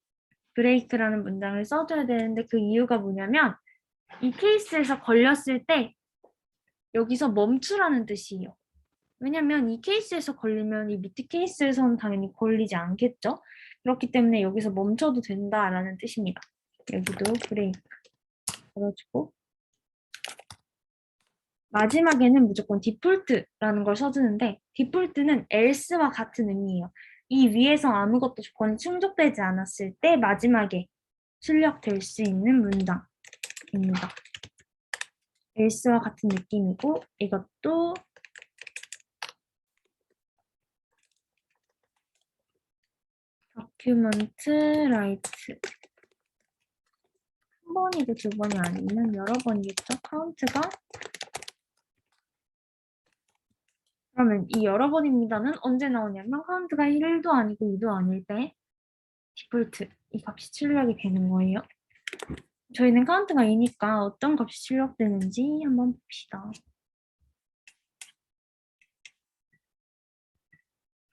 브레이크라는 문장을 써줘야 되는데 그 이유가 뭐냐면 이 케이스에서 걸렸을 때 여기서 멈추라는 뜻이에요. 왜냐면 이 케이스에서 걸리면 이 밑에 케이스에서는 당연히 걸리지 않겠죠? 그렇기 때문에 여기서 멈춰도 된다라는 뜻입니다. 여기도 브레이크 걸어주고 마지막에는 무조건 디폴트라는 걸 써주는데 디폴트는 else와 같은 의미예요. 이 위에서 아무것도 조건이 충족되지 않았을 때 마지막에 출력될 수 있는 문장입니다. else와 같은 느낌이고 이것도 document write 한 번이고 두 번이 아니면 여러 번이겠죠? 카운트가 그러면 이 여러 번입니다는 언제 나오냐면 카운트가 1도 아니고 2도 아닐 때 디폴트 이 값이 출력이 되는 거예요. 저희는 카운트가 2니까 어떤 값이 출력되는지 한번 봅시다.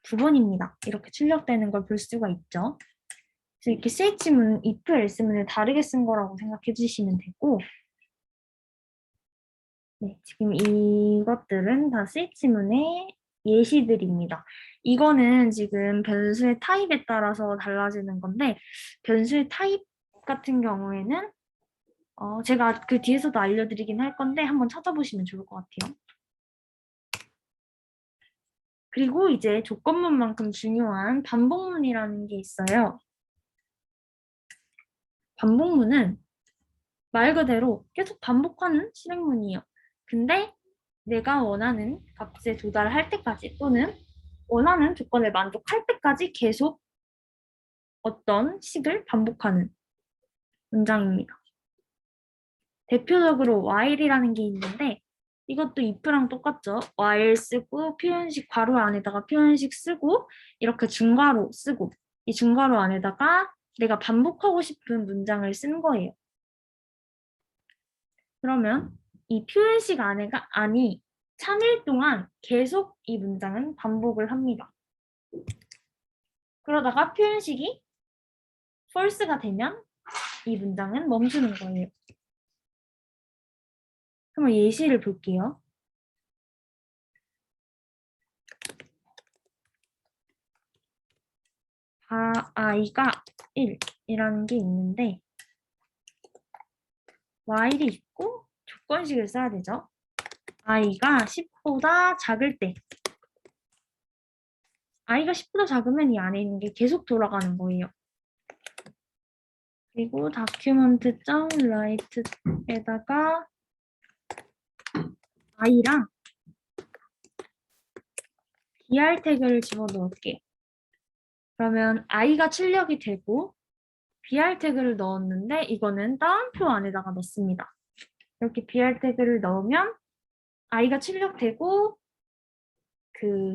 두 번입니다. 이렇게 출력되는 걸 볼 수가 있죠. 그래서 이렇게 스위치문, if, else문을 다르게 쓴 거라고 생각해 주시면 되고 네, 지금 이것들은 다 스위치문의 예시들입니다. 이거는 지금 변수의 타입에 따라서 달라지는 건데 변수의 타입 같은 경우에는 제가 그 뒤에서도 알려드리긴 할 건데 한번 찾아보시면 좋을 것 같아요. 그리고 이제 조건문만큼 중요한 반복문이라는 게 있어요. 반복문은 말 그대로 계속 반복하는 실행문이에요. 근데 내가 원하는 값에 도달할 때까지 또는 원하는 조건을 만족할 때까지 계속 어떤 식을 반복하는 문장입니다. 대표적으로 while이라는 게 있는데 이것도 if랑 똑같죠. while 쓰고 표현식 괄호 안에다가 표현식 쓰고 이렇게 중괄호 쓰고 이 중괄호 안에다가 내가 반복하고 싶은 문장을 쓴 거예요. 그러면 이 표현식 안이 3일 동안 계속 이 문장은 반복을 합니다. 그러다가 표현식이 false가 되면 이 문장은 멈추는 거예요. 그럼 예시를 볼게요. i가 1이라는 게 있는데 while이 있고 조건식을 써야 되죠. i가 10보다 작을 때 i가 10보다 작으면 이 안에 있는 게 계속 돌아가는 거예요. 그리고 document.write에다가 i랑 br 태그를 집어넣을게요. 그러면 i가 출력이 되고 br 태그를 넣었는데 이거는 따옴표 안에다가 넣습니다. 이렇게 br 태그를 넣으면 i가 출력되고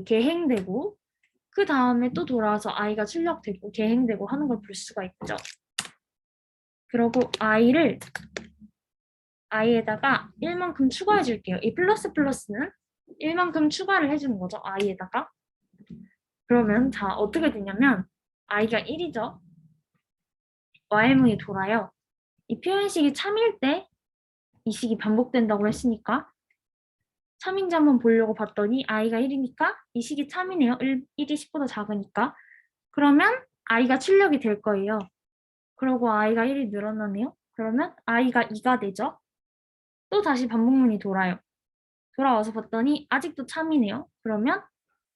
개행되고 그 다음에 또 돌아와서 i가 출력되고 개행되고 하는 걸 볼 수가 있죠. 그리고 i에다가 1만큼 추가해 줄게요. 이 플러스는 1만큼 추가를 해주는 거죠. i에다가. 그러면 자 어떻게 되냐면 i가 1이죠. while문이 돌아요. 이 표현식이 참일 때 이 식이 반복된다고 했으니까 참인지 한번 보려고 봤더니 i가 1이니까 이 식이 참이네요. 1이 10보다 작으니까. 그러면 i가 출력이 될 거예요. 그러고 i가 1이 늘어나네요. 그러면 i가 2가 되죠. 또 다시 반복문이 돌아요. 돌아와서 봤더니 아직도 참이네요. 그러면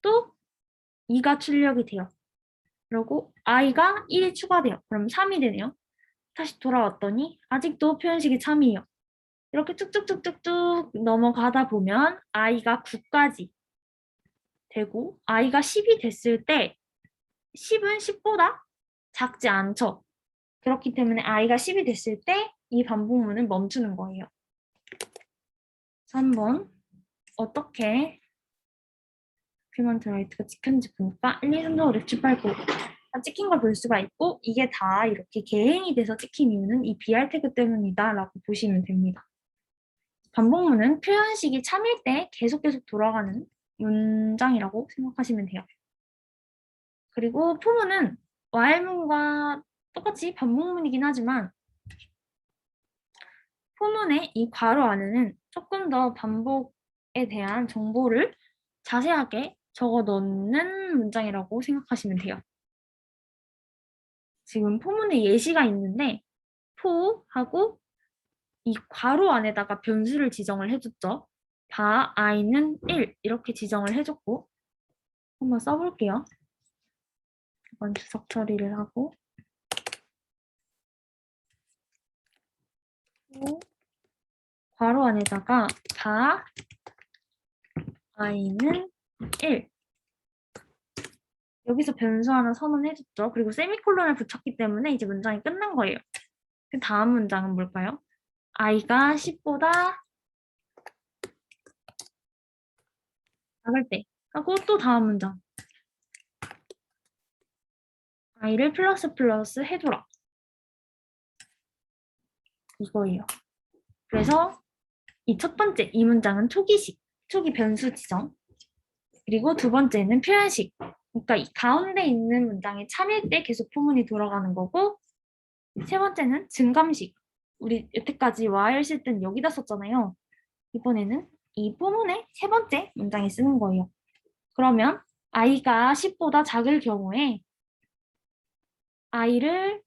또 2가 출력이 돼요. 그리고 i가 1이 추가돼요. 그럼 3이 되네요. 다시 돌아왔더니 아직도 표현식이 참이에요. 이렇게 쭉쭉쭉쭉쭉 넘어가다 보면 i가 9까지 되고 i가 10이 됐을 때 10은 10보다 작지 않죠. 그렇기 때문에 i가 10이 됐을 때 이 반복문은 멈추는 거예요. 3번 어떻게 document write가 찍혔는지 보니까 1, 2, 3, 4, 5, 6, 7, 8, 9 다 찍힌 걸 볼 수가 있고 이게 다 이렇게 개행이 돼서 찍힌 이유는 이 br 태그 때문이다 라고 보시면 됩니다. 반복문은 표현식이 참일 때 계속 돌아가는 문장이라고 생각하시면 돼요. 그리고 포문은 while문과 똑같이 반복문이긴 하지만 포문의 이 괄호 안에는 조금 더 반복에 대한 정보를 자세하게 적어 넣는 문장이라고 생각하시면 돼요. 지금 포문에 예시가 있는데 포하고 이 괄호 안에다가 변수를 지정을 해줬죠. i는 1 이렇게 지정을 해줬고 한번 써볼게요. 이건 주석 처리를 하고 괄호 안에다가 i는 1 여기서 변수 하나 선언해줬죠. 그리고 세미콜론을 붙였기 때문에 이제 문장이 끝난 거예요. 그 다음 문장은 뭘까요? i가 10보다 작을 때 하고 또 다음 문장 i를 플러스 해줘라 이거예요. 그래서 이 첫 번째 이 문장은 초기식 초기 변수 지정 그리고 두 번째는 표현식 그러니까 이 가운데 있는 문장이 참일 때 계속 포문이 돌아가는 거고 세 번째는 증감식 우리 여태까지 while 쓸 때는 여기다 썼잖아요. 이번에는 이 포문의 세 번째 문장에 쓰는 거예요. 그러면 i가 10보다 작을 경우에 i를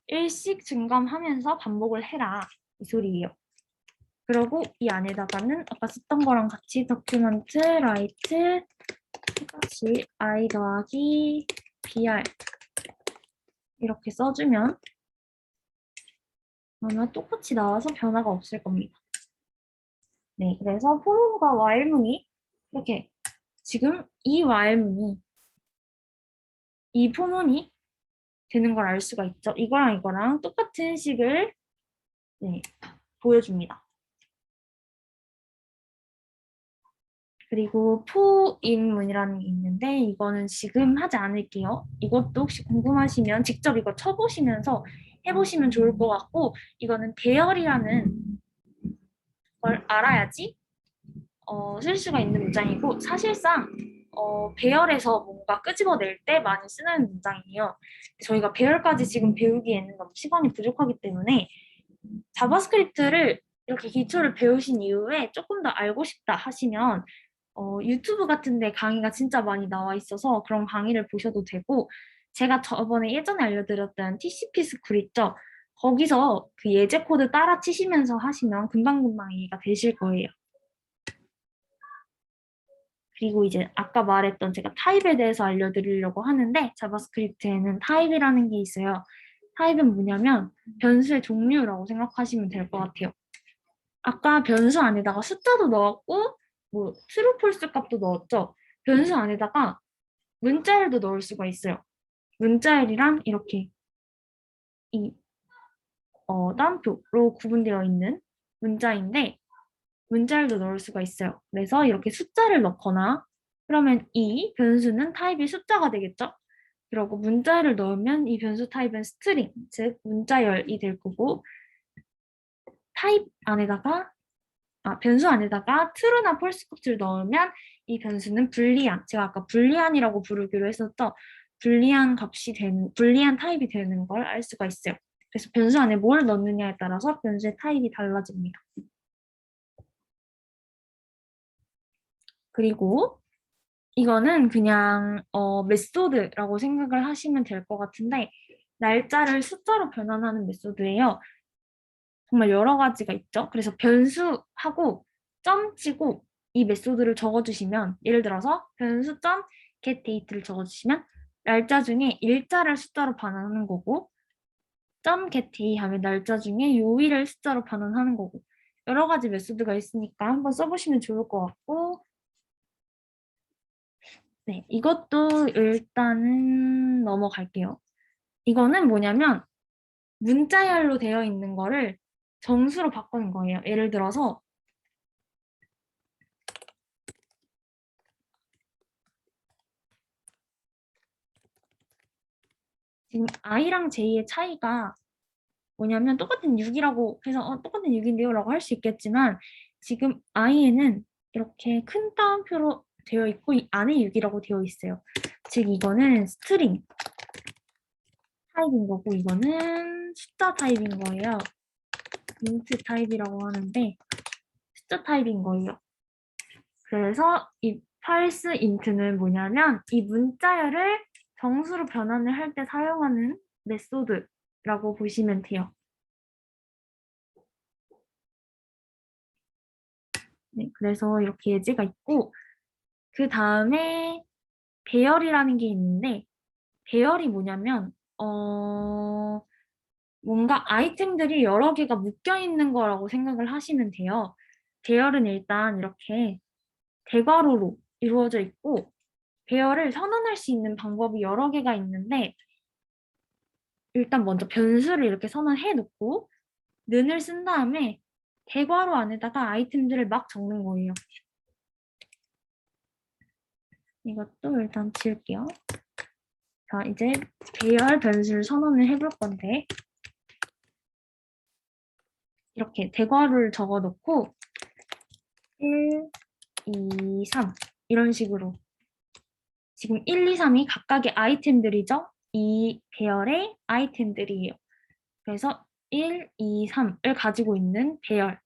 1씩 증감하면서 반복을 해라 이 소리예요. 그리고 이 안에다가는 아까 썼던 거랑 같이 document write 똑같이 i 더하기 br 이렇게 써주면 아마 똑같이 나와서 변화가 없을 겁니다. 네, 그래서 포문과 while문이 이렇게 지금 이 while문이 이 포문이 되는 걸 알 수가 있죠. 이거랑 똑같은 식을 네, 보여줍니다. 그리고 포인문이라는 게 있는데 이거는 지금 하지 않을게요. 이것도 혹시 궁금하시면 직접 이거 쳐보시면서 해보시면 좋을 것 같고 이거는 배열이라는 걸 알아야지 쓸 수가 있는 문장이고 사실상 배열에서 뭔가 끄집어낼 때 많이 쓰는 문장이에요. 저희가 배열까지 지금 배우기에는 너무 시간이 부족하기 때문에 자바스크립트를 이렇게 기초를 배우신 이후에 조금 더 알고 싶다 하시면 유튜브 같은 데 강의가 진짜 많이 나와 있어서 그런 강의를 보셔도 되고 제가 저번에 예전에 알려드렸던 TCP 스쿨 있죠? 거기서 그 예제 코드 따라 치시면서 하시면 금방금방 이해가 되실 거예요. 그리고 이제 아까 말했던 제가 타입에 대해서 알려드리려고 하는데 자바스크립트에는 타입이라는 게 있어요. 타입은 뭐냐면 변수의 종류라고 생각하시면 될 것 같아요. 아까 변수 안에다가 숫자도 넣었고 뭐 true, false 값도 넣었죠. 변수 안에다가 문자열도 넣을 수가 있어요. 문자열이란 이렇게 이 따옴표로 구분되어 있는 문자인데 문자열도 넣을 수가 있어요. 그래서 이렇게 숫자를 넣거나 그러면 이 변수는 타입이 숫자가 되겠죠? 그리고 문자열을 넣으면 이 변수 타입은 스트링, 즉 문자열이 될 거고 타입 안에다가 변수 안에다가 true나 false 값을 넣으면 이 변수는 불리한, 제가 아까 불리한이라고 부르기로 했었죠. 불리한 값이 되는, 불리한 타입이 되는 걸 알 수가 있어요. 그래서 변수 안에 뭘 넣느냐에 따라서 변수의 타입이 달라집니다. 그리고 이거는 그냥 메소드라고 생각을 하시면 될 것 같은데 날짜를 숫자로 변환하는 메소드예요. 정말 여러 가지가 있죠. 그래서 변수하고 점 치고 이 메소드를 적어주시면 예를 들어서 변수 점 get date를 적어주시면 날짜 중에 일자를 숫자로 반환하는 거고 점 get day 하면 날짜 중에 요일을 숫자로 반환하는 거고 여러 가지 메소드가 있으니까 한번 써보시면 좋을 것 같고 네, 이것도 일단은 넘어갈게요. 이거는 뭐냐면 문자열로 되어 있는 거를 정수로 바꾸는 거예요. 예를 들어서 지금 I랑 J의 차이가 뭐냐면 똑같은 6이라고 해서 똑같은 6인데요 라고 할 수 있겠지만 지금 I에는 이렇게 큰 따옴표로 되어 있고 이 안에 6이라고 되어 있어요. 즉 이거는 스트링 타입인 거고 이거는 숫자 타입인 거예요. 인트 타입이라고 하는데 숫자 타입인 거예요. 그래서 이 false int는 뭐냐면 이 문자열을 정수로 변환을 할 때 사용하는 메소드라고 보시면 돼요. 네, 그래서 이렇게 예제가 있고 그 다음에 배열이라는 게 있는데 배열이 뭐냐면 뭔가 아이템들이 여러 개가 묶여 있는 거라고 생각을 하시면 돼요. 배열은 일단 이렇게 대괄호로 이루어져 있고 배열을 선언할 수 있는 방법이 여러 개가 있는데 일단 먼저 변수를 이렇게 선언해 놓고 는을 쓴 다음에 대괄호 안에다가 아이템들을 막 적는 거예요. 이것도 일단 지울게요. 자, 이제 배열 변수를 선언을 해볼 건데 이렇게 대괄호를 적어 놓고 1, 2, 3 이런 식으로 지금 1, 2, 3이 각각의 아이템들이죠? 이 배열의 아이템들이에요. 그래서 1, 2, 3을 가지고 있는 배열을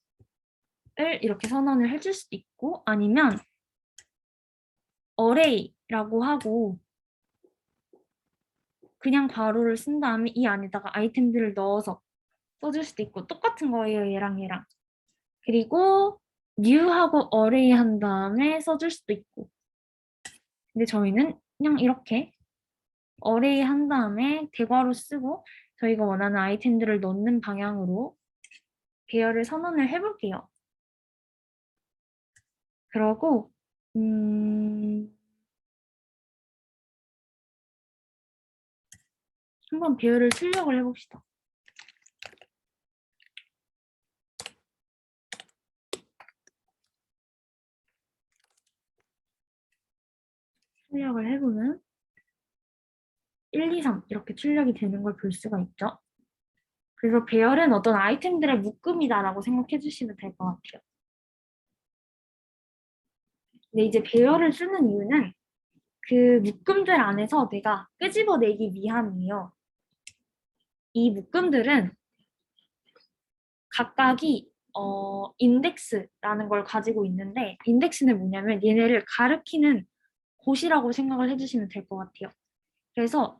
이렇게 선언을 해줄 수도 있고 아니면 array라고 하고 그냥 괄호를 쓴 다음에 이 안에다가 아이템들을 넣어서 써줄 수도 있고 똑같은 거예요, 얘랑 얘랑. 그리고 new하고 array 한 다음에 써줄 수도 있고 근데 저희는 그냥 이렇게 array 한 다음에 대괄호 쓰고 저희가 원하는 아이템들을 넣는 방향으로 배열을 선언을 해볼게요. 그러고 한번 배열을 출력을 해봅시다. 출력을 해보면 1, 2, 3 이렇게 출력이 되는 걸 볼 수가 있죠. 그래서 배열은 어떤 아이템들의 묶음이다라고 생각해 주시면 될 것 같아요. 근데 이제 배열을 쓰는 이유는 그 묶음들 안에서 내가 끄집어내기 위함이에요. 이 묶음들은 각각이 인덱스라는 걸 가지고 있는데 인덱스는 뭐냐면 얘네를 가리키는 곳이라고 생각을 해주시면 될 것 같아요. 그래서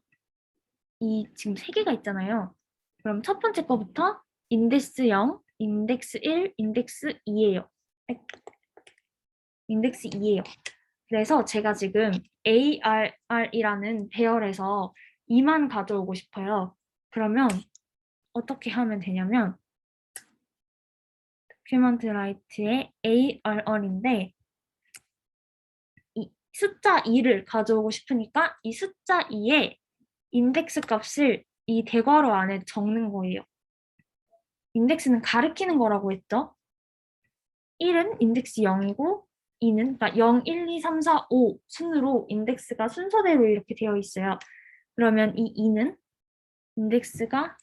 이 지금 세 개가 있잖아요. 그럼 첫 번째 거부터 인덱스 0, 인덱스 1, 인덱스 2예요. 인덱스 2예요. 그래서 제가 지금 ARR이라는 배열에서 2만 가져오고 싶어요. 그러면 어떻게 하면 되냐면 document write의 ARR인데 이 숫자 2를 가져오고 싶으니까 이 숫자 2의 인덱스 값을 이 대괄호 안에 적는 거예요. 인덱스는 가리키는 거라고 했죠. 1은 인덱스 0이고 2는 그러니까 0, 1, 2, 3, 4, 5 순으로 인덱스가 순서대로 이렇게 되어 있어요. 그러면 이 2는 인덱스가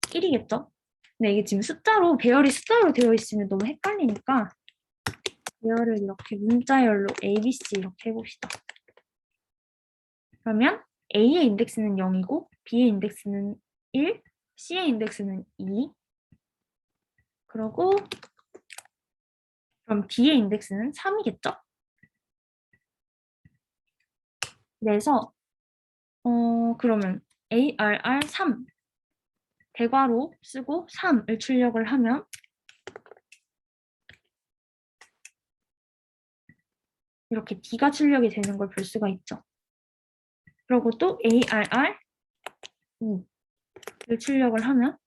1이겠죠? 근데 이게 지금 숫자로 배열이 숫자로 되어 있으면 너무 헷갈리니까 배열을 이렇게 문자열로 ABC 이렇게 해봅시다. 그러면 A의 인덱스는 0이고 B의 인덱스는 1, C의 인덱스는 2 그리고 그럼 D의 인덱스는 3이겠죠? 그래서 그러면 ARR3 대괄호 쓰고 3을 출력을 하면 이렇게 D가 출력이 되는 걸 볼 수가 있죠. 그리고 또 ARR2를 출력을 하면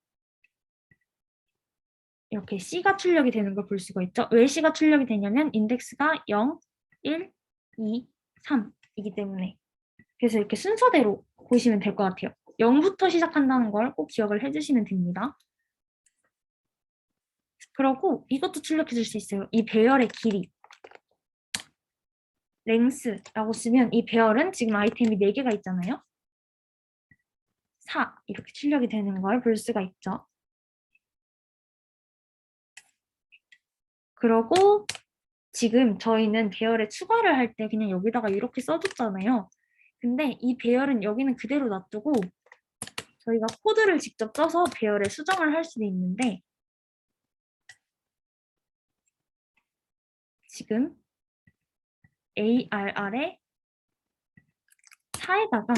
이렇게 C가 출력이 되는 걸 볼 수가 있죠. 왜 C가 출력이 되냐면 인덱스가 0, 1, 2, 3이기 때문에 그래서 이렇게 순서대로 보시면 될 것 같아요. 0부터 시작한다는 걸 꼭 기억을 해주시면 됩니다. 그리고 이것도 출력해 줄 수 있어요. 이 배열의 길이 length라고 쓰면 이 배열은 지금 아이템이 4개가 있잖아요. 4 이렇게 출력이 되는 걸 볼 수가 있죠. 그리고 지금 저희는 배열에 추가를 할 때 그냥 여기다가 이렇게 써줬잖아요. 근데 이 배열은 여기는 그대로 놔두고 저희가 코드를 직접 써서 배열에 수정을 할 수도 있는데 지금 ARR에 4에다가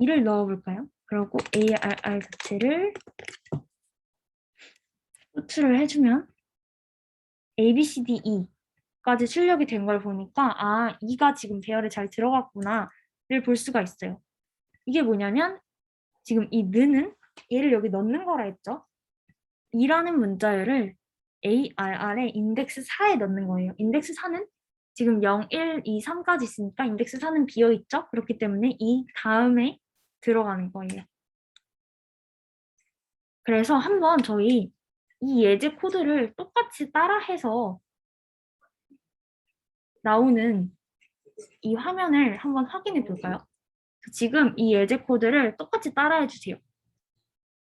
2를 넣어볼까요? 그리고 ARR 자체를 호출을 해주면 A, B, C, D, E까지 출력이 된 걸 보니까 아, E가 지금 배열에 잘 들어갔구나를 볼 수가 있어요. 이게 뭐냐면 지금 이 는은 얘를 여기 넣는 거라 했죠. E라는 문자열을 ARR에 인덱스 4에 넣는 거예요. 인덱스 4는 지금 0, 1, 2, 3까지 있으니까 인덱스 4는 비어있죠. 그렇기 때문에 이 다음에 들어가는 거예요. 그래서 한번 저희 이 예제 코드를 똑같이 따라해서 나오는 이 화면을 한번 확인해 볼까요? 지금 이 예제 코드를 똑같이 따라해 주세요.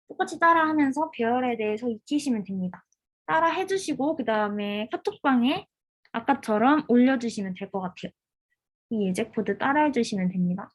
똑같이 따라하면서 배열에 대해서 익히시면 됩니다. 따라해 주시고 그 다음에 카톡방에 아까처럼 올려주시면 될 것 같아요. 이 예제 코드 따라해 주시면 됩니다.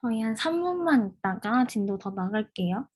저희 한 3분만 있다가 진도 더 나갈게요.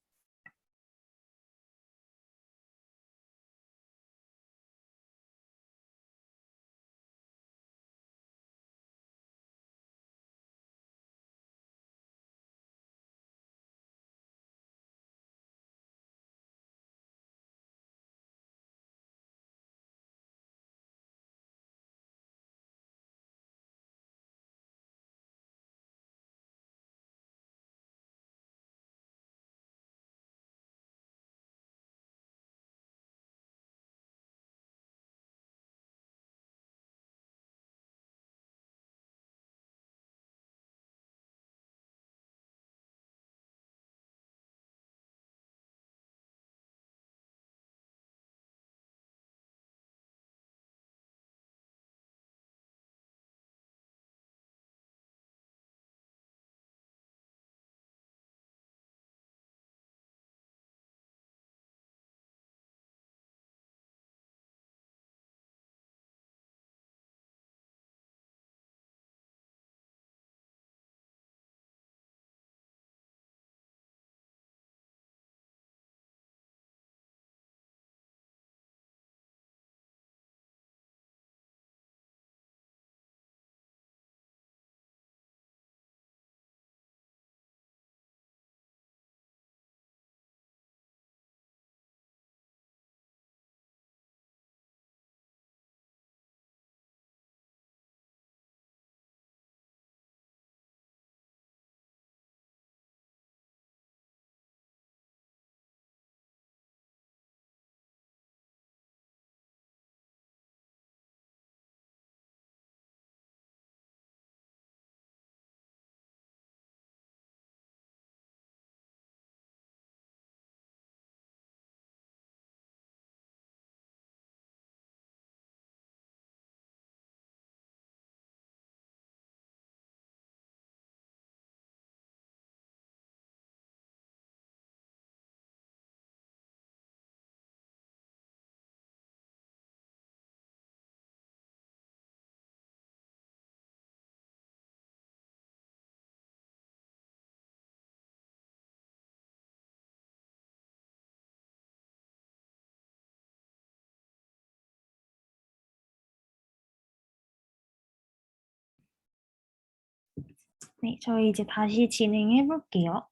네, 저희 이제 다시 진행해 볼게요.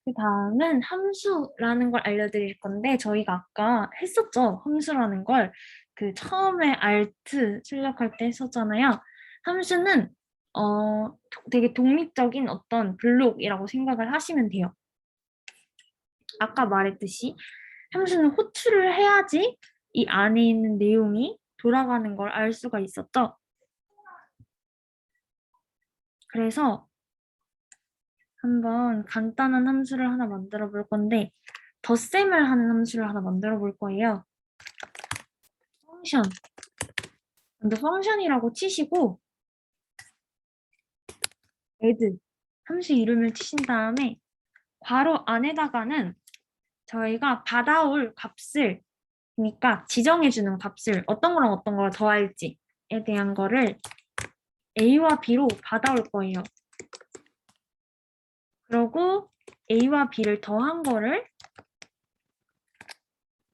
그 다음은 함수라는 걸 알려드릴 건데 저희가 아까 했었죠. 함수라는 걸 그 처음에 알트 출력할 때 했었잖아요. 함수는 되게 독립적인 어떤 블록이라고 생각을 하시면 돼요. 아까 말했듯이 함수는 호출을 해야지 이 안에 있는 내용이 돌아가는 걸 알 수가 있었죠. 그래서 한번 간단한 함수를 하나 만들어 볼 건데 덧셈을 하는 함수를 하나 만들어 볼 거예요. 펑션. 먼저 펑션이라고 치시고 add 함수 이름을 치신 다음에 괄호 안에다가는 저희가 받아올 값을 그러니까 지정해주는 값을 어떤 거랑 어떤 걸 더할지에 대한 거를 a와 b로 받아올 거예요. 그리고 a와 b를 더한 거를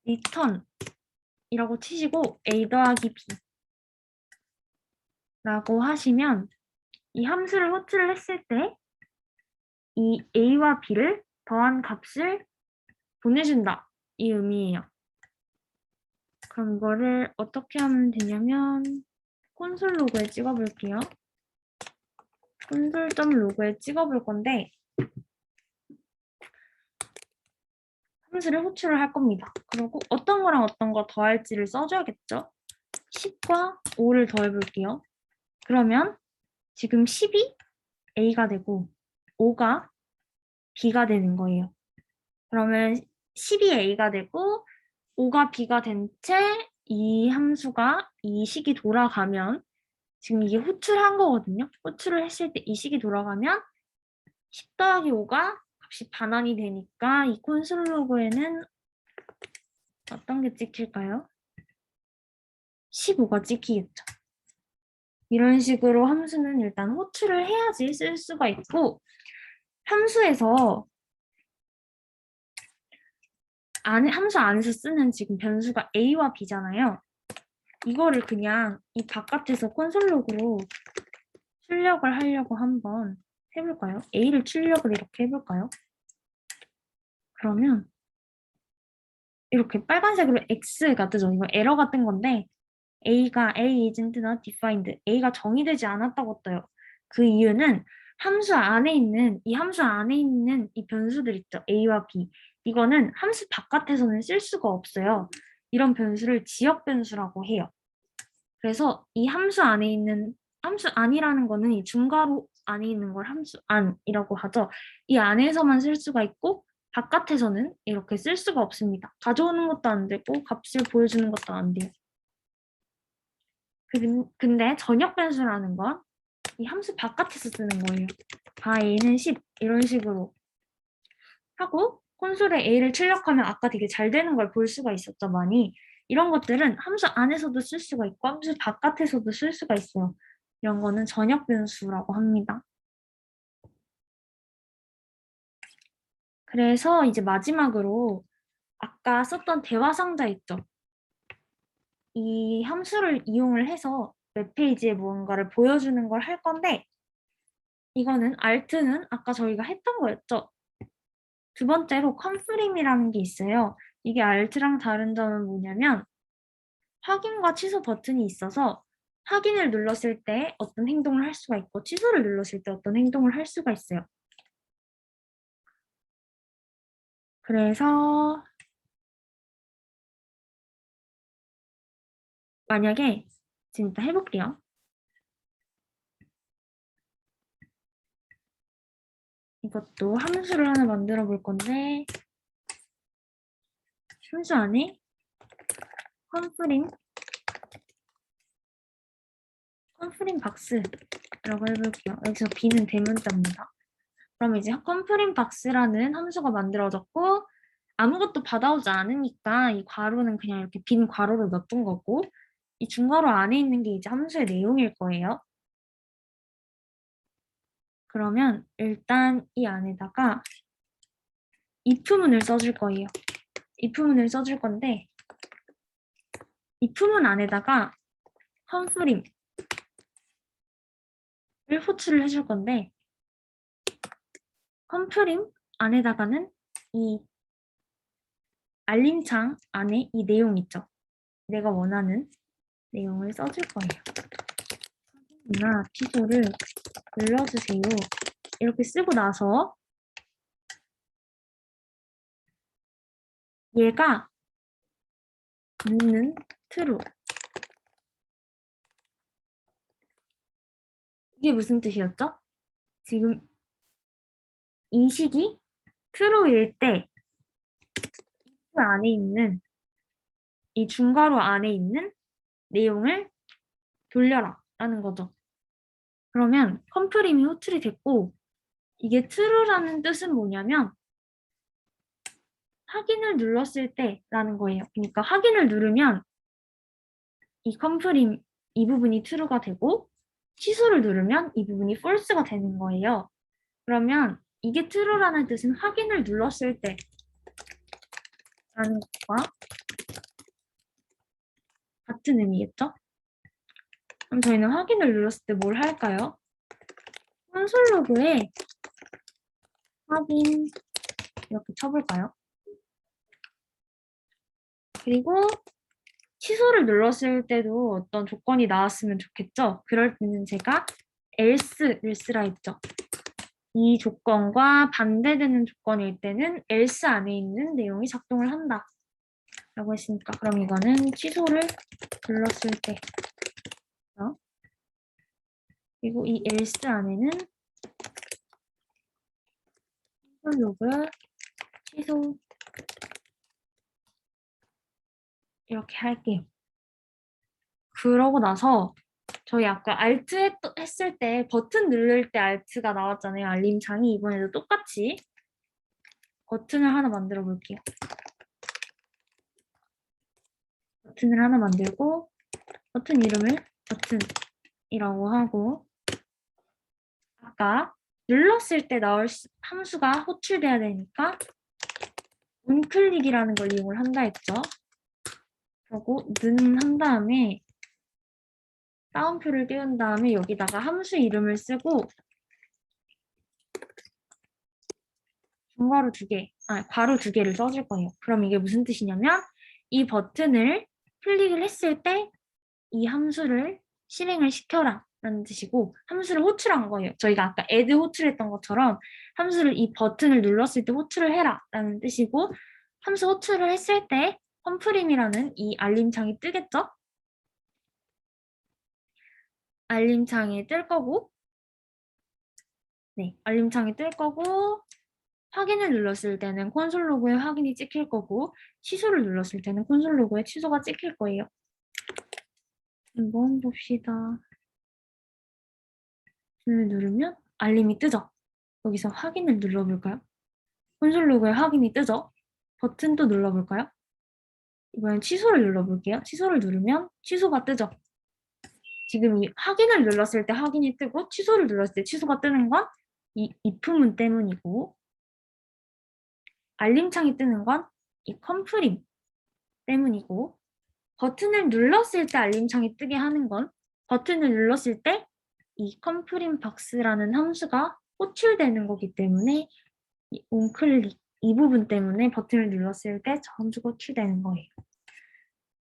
return이라고 치시고 a 더하기 b라고 하시면 이 함수를 호출을 했을 때 이 a와 b를 더한 값을 보내준다. 이 의미예요. 그럼 이거를 어떻게 하면 되냐면 콘솔 로그에 찍어볼게요. 콘솔.로그에 찍어볼 건데 함수를 호출을 할 겁니다. 그리고 어떤 거랑 어떤 거 더할지를 써줘야겠죠? 10과 5를 더해볼게요. 그러면 지금 10이 A가 되고 5가 B가 되는 거예요. 그러면 10이 A가 되고 5가 B가 된 채 이 함수가 이 식이 돌아가면 지금 이게 호출한 거거든요. 호출을 했을 때 이 식이 돌아가면 10 더하기 5가 값이 반환이 되니까 이 콘솔 로그에는 어떤 게 찍힐까요? 15가 찍히겠죠. 이런 식으로 함수는 일단 호출을 해야지 쓸 수가 있고, 함수에서 함수 안에서 쓰는 지금 변수가 a와 b잖아요. 이거를 그냥 이 바깥에서 콘솔 로그로 출력을 하려고 한번 해볼까요? a를 출력을 이렇게 해볼까요? 그러면 이렇게 빨간색으로 x가 뜨죠. 이거 에러가 뜬 건데 a가 a isn't not defined, a가 정의되지 않았다고 떠요. 그 이유는 함수 안에 있는 이 변수들 있죠. a와 b. 이거는 함수 바깥에서는 쓸 수가 없어요. 이런 변수를 지역 변수라고 해요. 그래서 이 함수 안이라는 거는 이 중괄호 안에 있는 걸 함수 안이라고 하죠. 이 안에서만 쓸 수가 있고 바깥에서는 이렇게 쓸 수가 없습니다. 가져오는 것도 안 되고 값을 보여주는 것도 안 돼요. 근데 전역 변수라는 건 이 함수 바깥에서 쓰는 거예요. a는 10 이런 식으로 하고 콘솔에 a를 출력하면 아까 되게 잘 되는 걸 볼 수가 있었죠, 많이. 이런 것들은 함수 안에서도 쓸 수가 있고 함수 바깥에서도 쓸 수가 있어요. 이런 거는 전역 변수라고 합니다. 그래서 이제 마지막으로 아까 썼던 대화 상자 있죠. 이 함수를 이용을 해서 웹페이지에 무언가를 보여주는 걸 할 건데 이거는 alt는 아까 저희가 했던 거였죠. 두 번째로 컨프림이라는 게 있어요. 이게 alt랑 다른 점은 뭐냐면 확인과 취소 버튼이 있어서 확인을 눌렀을 때 어떤 행동을 할 수가 있고 취소를 눌렀을 때 어떤 행동을 할 수가 있어요. 그래서 만약에 지금 일단 해볼게요. 이것도 함수를 하나 만들어 볼 건데 함수 안에 컨프림 박스라고 해볼게요. 여기서 b는 대문자입니다. 그럼 이제 컨프림 박스라는 함수가 만들어졌고 아무것도 받아오지 않으니까 이 괄호는 그냥 이렇게 빈 괄호를 넣었던 거고 이 중괄호 안에 있는 게 이제 함수의 내용일 거예요. 그러면 일단 이 안에다가 if문을 써줄 거예요. if문을 써줄 건데 if문 안에다가 컨프림을 호출을 해줄 건데 컨프림 안에다가는 이 알림창 안에 이 내용 있죠. 내가 원하는 내용을 써줄 거예요. 나 취소를 눌러주세요. 이렇게 쓰고 나서 얘가 묻는 true. 이게 무슨 뜻이었죠? 지금 인식이 true일 때 그 안에 있는 이 중괄호 안에 있는 내용을 돌려라 라는 거죠. 그러면 컴프림이 호출이 됐고 이게 true라는 뜻은 뭐냐면 확인을 눌렀을 때라는 거예요. 그러니까 확인을 누르면 이 컴프림 이 부분이 true가 되고 취소를 누르면 이 부분이 false가 되는 거예요. 그러면 이게 true라는 뜻은 확인을 눌렀을 때라는 것과 같은 의미겠죠? 그럼 저희는 확인을 눌렀을 때 뭘 할까요? 콘솔 로그에 확인 이렇게 쳐볼까요? 그리고 취소를 눌렀을 때도 어떤 조건이 나왔으면 좋겠죠? 그럴 때는 제가 else를 쓰라 했죠. 이 조건과 반대되는 조건일 때는 else 안에 있는 내용이 작동을 한다 라고 했으니까 그럼 이거는 취소를 눌렀을 때 그리고 이 else 안에는 로그 취소 이렇게 할게요. 그러고 나서 저희 아까 Alt 했을 때 버튼 누를 때 Alt가 나왔잖아요. 알림창이 이번에도 똑같이 버튼을 하나 만들어 볼게요. 버튼을 하나 만들고 버튼 이름을 버튼이라고 이라고 하고 아까 눌렀을 때 나올 함수가 호출돼야 되니까 onClick이라는 걸 이용을 한다 했죠. 그리고 는 한 다음에 따옴표를 띄운 다음에 여기다가 함수 이름을 쓰고 중괄호 2개, 괄호 2개를 써줄 거예요. 그럼 이게 무슨 뜻이냐면 이 버튼을 클릭을 했을 때 이 함수를 실행을 시켜라 라는 뜻이고 함수를 호출한 거예요. 저희가 아까 add 호출했던 것처럼 함수를 이 버튼을 눌렀을 때 호출을 해라 라는 뜻이고 함수 호출을 했을 때 펌프림이라는 이 알림창이 뜨겠죠? 알림창이 뜰 거고 네, 알림창이 뜰 거고 확인을 눌렀을 때는 콘솔 로그에 확인이 찍힐 거고 취소를 눌렀을 때는 콘솔 로그에 취소가 찍힐 거예요. 한번 봅시다. 를 누르면 알림이 뜨죠? 여기서 확인을 눌러볼까요? 콘솔 로그에 확인이 뜨죠? 버튼 또 눌러볼까요? 이번엔 취소를 눌러볼게요. 취소를 누르면 취소가 뜨죠? 지금 이 확인을 눌렀을 때 확인이 뜨고 취소를 눌렀을 때 취소가 뜨는 건 이 if문 때문이고 알림창이 뜨는 건 이 컴프림 때문이고 버튼을 눌렀을 때 알림창이 뜨게 하는 건 버튼을 눌렀을 때 이 컴프림 박스라는 함수가 호출되는 거기 때문에 이 onClick 이 부분 때문에 버튼을 눌렀을 때 저 함수가 호출되는 거예요.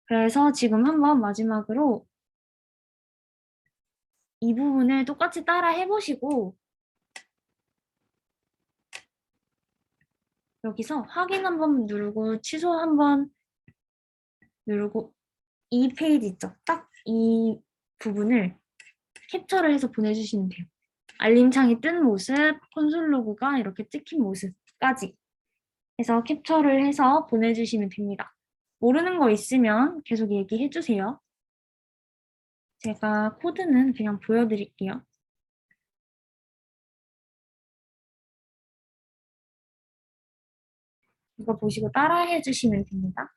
그래서 지금 한번 마지막으로 이 부분을 똑같이 따라 해보시고 여기서 확인 한번 누르고 취소 한번 누르고 이 페이지 있죠? 딱 이 부분을 캡처를 해서 보내주시면 돼요. 알림창이 뜬 모습, 콘솔 로그가 이렇게 찍힌 모습까지 해서 캡처를 해서 보내주시면 됩니다. 모르는 거 있으면 계속 얘기해 주세요. 제가 코드는 그냥 보여드릴게요. 이거 보시고 따라해 주시면 됩니다.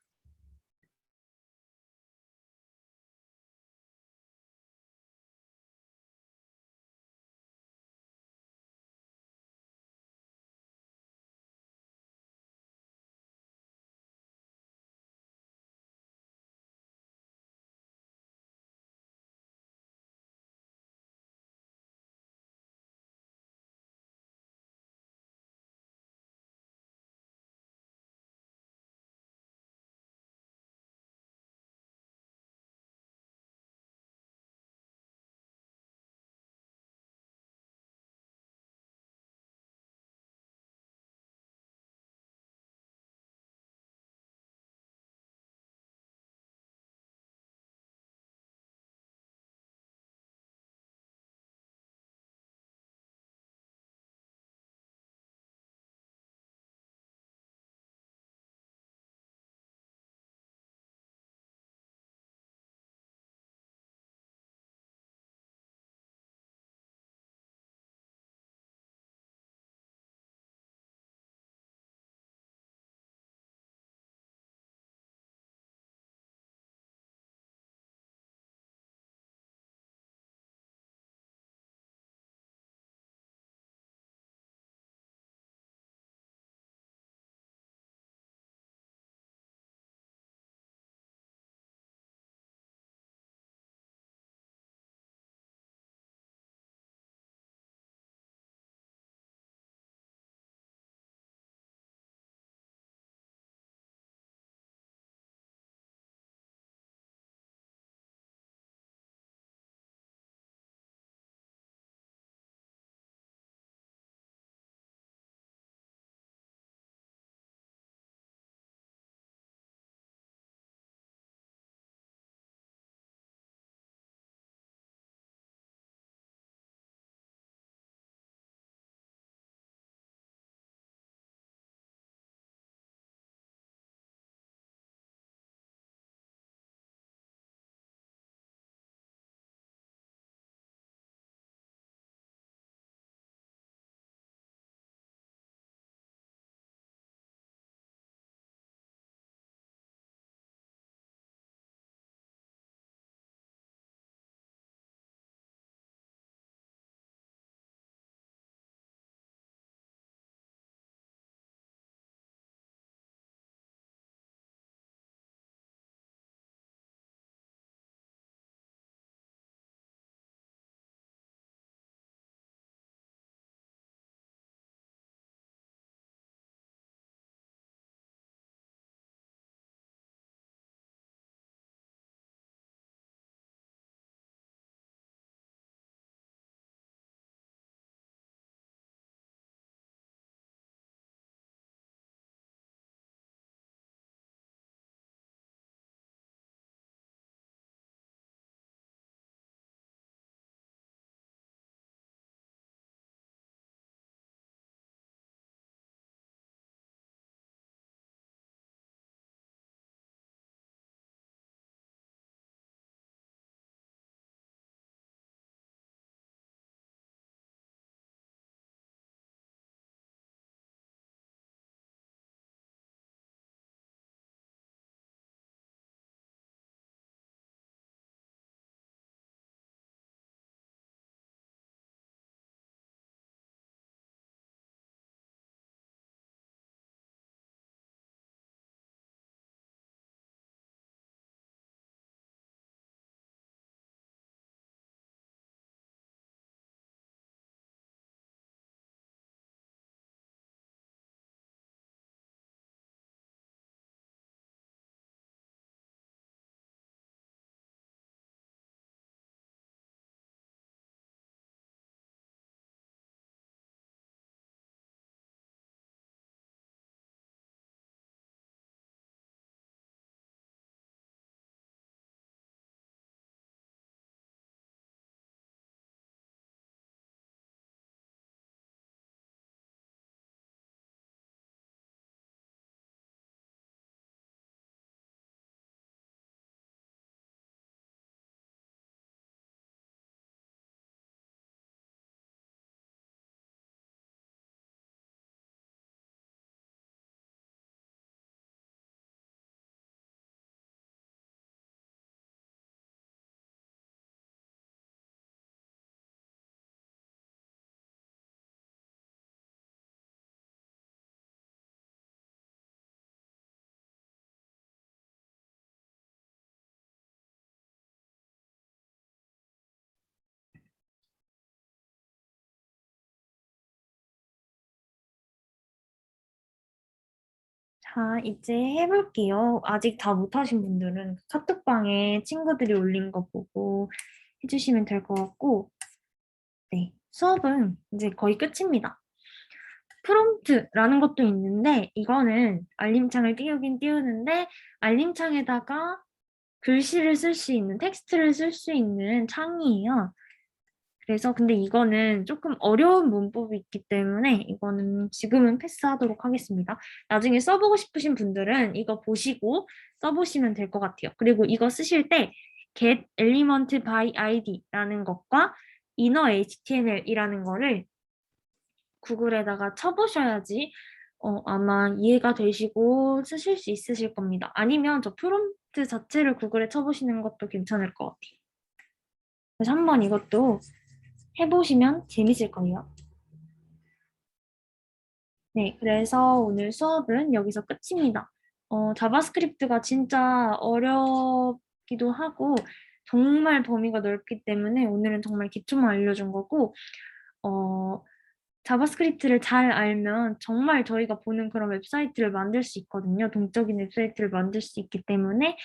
자, 이제 해볼게요. 아직 다 못하신 분들은 카톡방에 친구들이 올린 거 보고 해주시면 될 것 같고, 네, 수업은 이제 거의 끝입니다. 프롬프트라는 것도 있는데, 이거는 알림창을 띄우긴 띄우는데, 알림창에다가 글씨를 쓸 수 있는, 텍스트를 쓸 수 있는 창이에요. 그래서 근데 이거는 조금 어려운 문법이 있기 때문에 이거는 지금은 패스하도록 하겠습니다. 나중에 써보고 싶으신 분들은 이거 보시고 써보시면 될 것 같아요. 그리고 이거 쓰실 때 get element by id라는 것과 inner html이라는 거를 구글에다가 쳐보셔야지 아마 이해가 되시고 쓰실 수 있으실 겁니다. 아니면 저 프롬프트 자체를 구글에 쳐보시는 것도 괜찮을 것 같아요. 그래서 한번 이것도 해보시면 재밌을 거예요. 네, 그래서 오늘 수업은 여기서 끝입니다. 자바스크립트가 진짜 어렵기도 하고 정말 범위가 넓기 때문에 오늘은 정말 기초만 알려준 거고 어, 자바스크립트를 잘 알면 정말 저희가 보는 그런 웹사이트를 만들 수 있거든요. 동적인 웹사이트를 만들 수 있기 때문에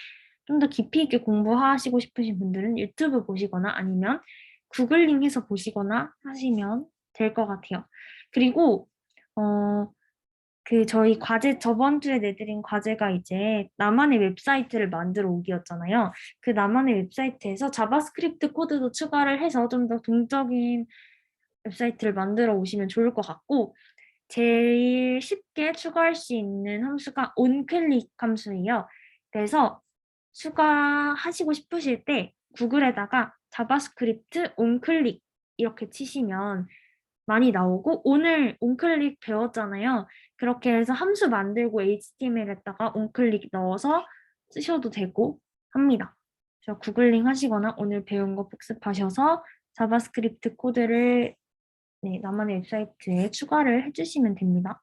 좀 더 깊이 있게 공부하시고 싶으신 분들은 유튜브 보시거나 아니면 구글링해서 보시거나 하시면 될 것 같아요. 그리고 어, 저희 과제 저번 주에 내드린 과제가 이제 나만의 웹사이트를 만들어 오기였잖아요. 그 나만의 웹사이트에서 자바스크립트 코드도 추가를 해서 좀 더 동적인 웹사이트를 만들어 오시면 좋을 것 같고 제일 쉽게 추가할 수 있는 함수가 onClick 함수예요. 그래서 추가하시고 싶으실 때 구글에다가 자바스크립트 onClick 이렇게 치시면 많이 나오고 오늘 onClick 배웠잖아요. 그렇게 해서 함수 만들고 HTML에다가 onClick 넣어서 쓰셔도 되고 합니다. 그래서 구글링 하시거나 오늘 배운 거 복습하셔서 자바스크립트 코드를 네, 나만의 웹사이트에 추가를 해주시면 됩니다.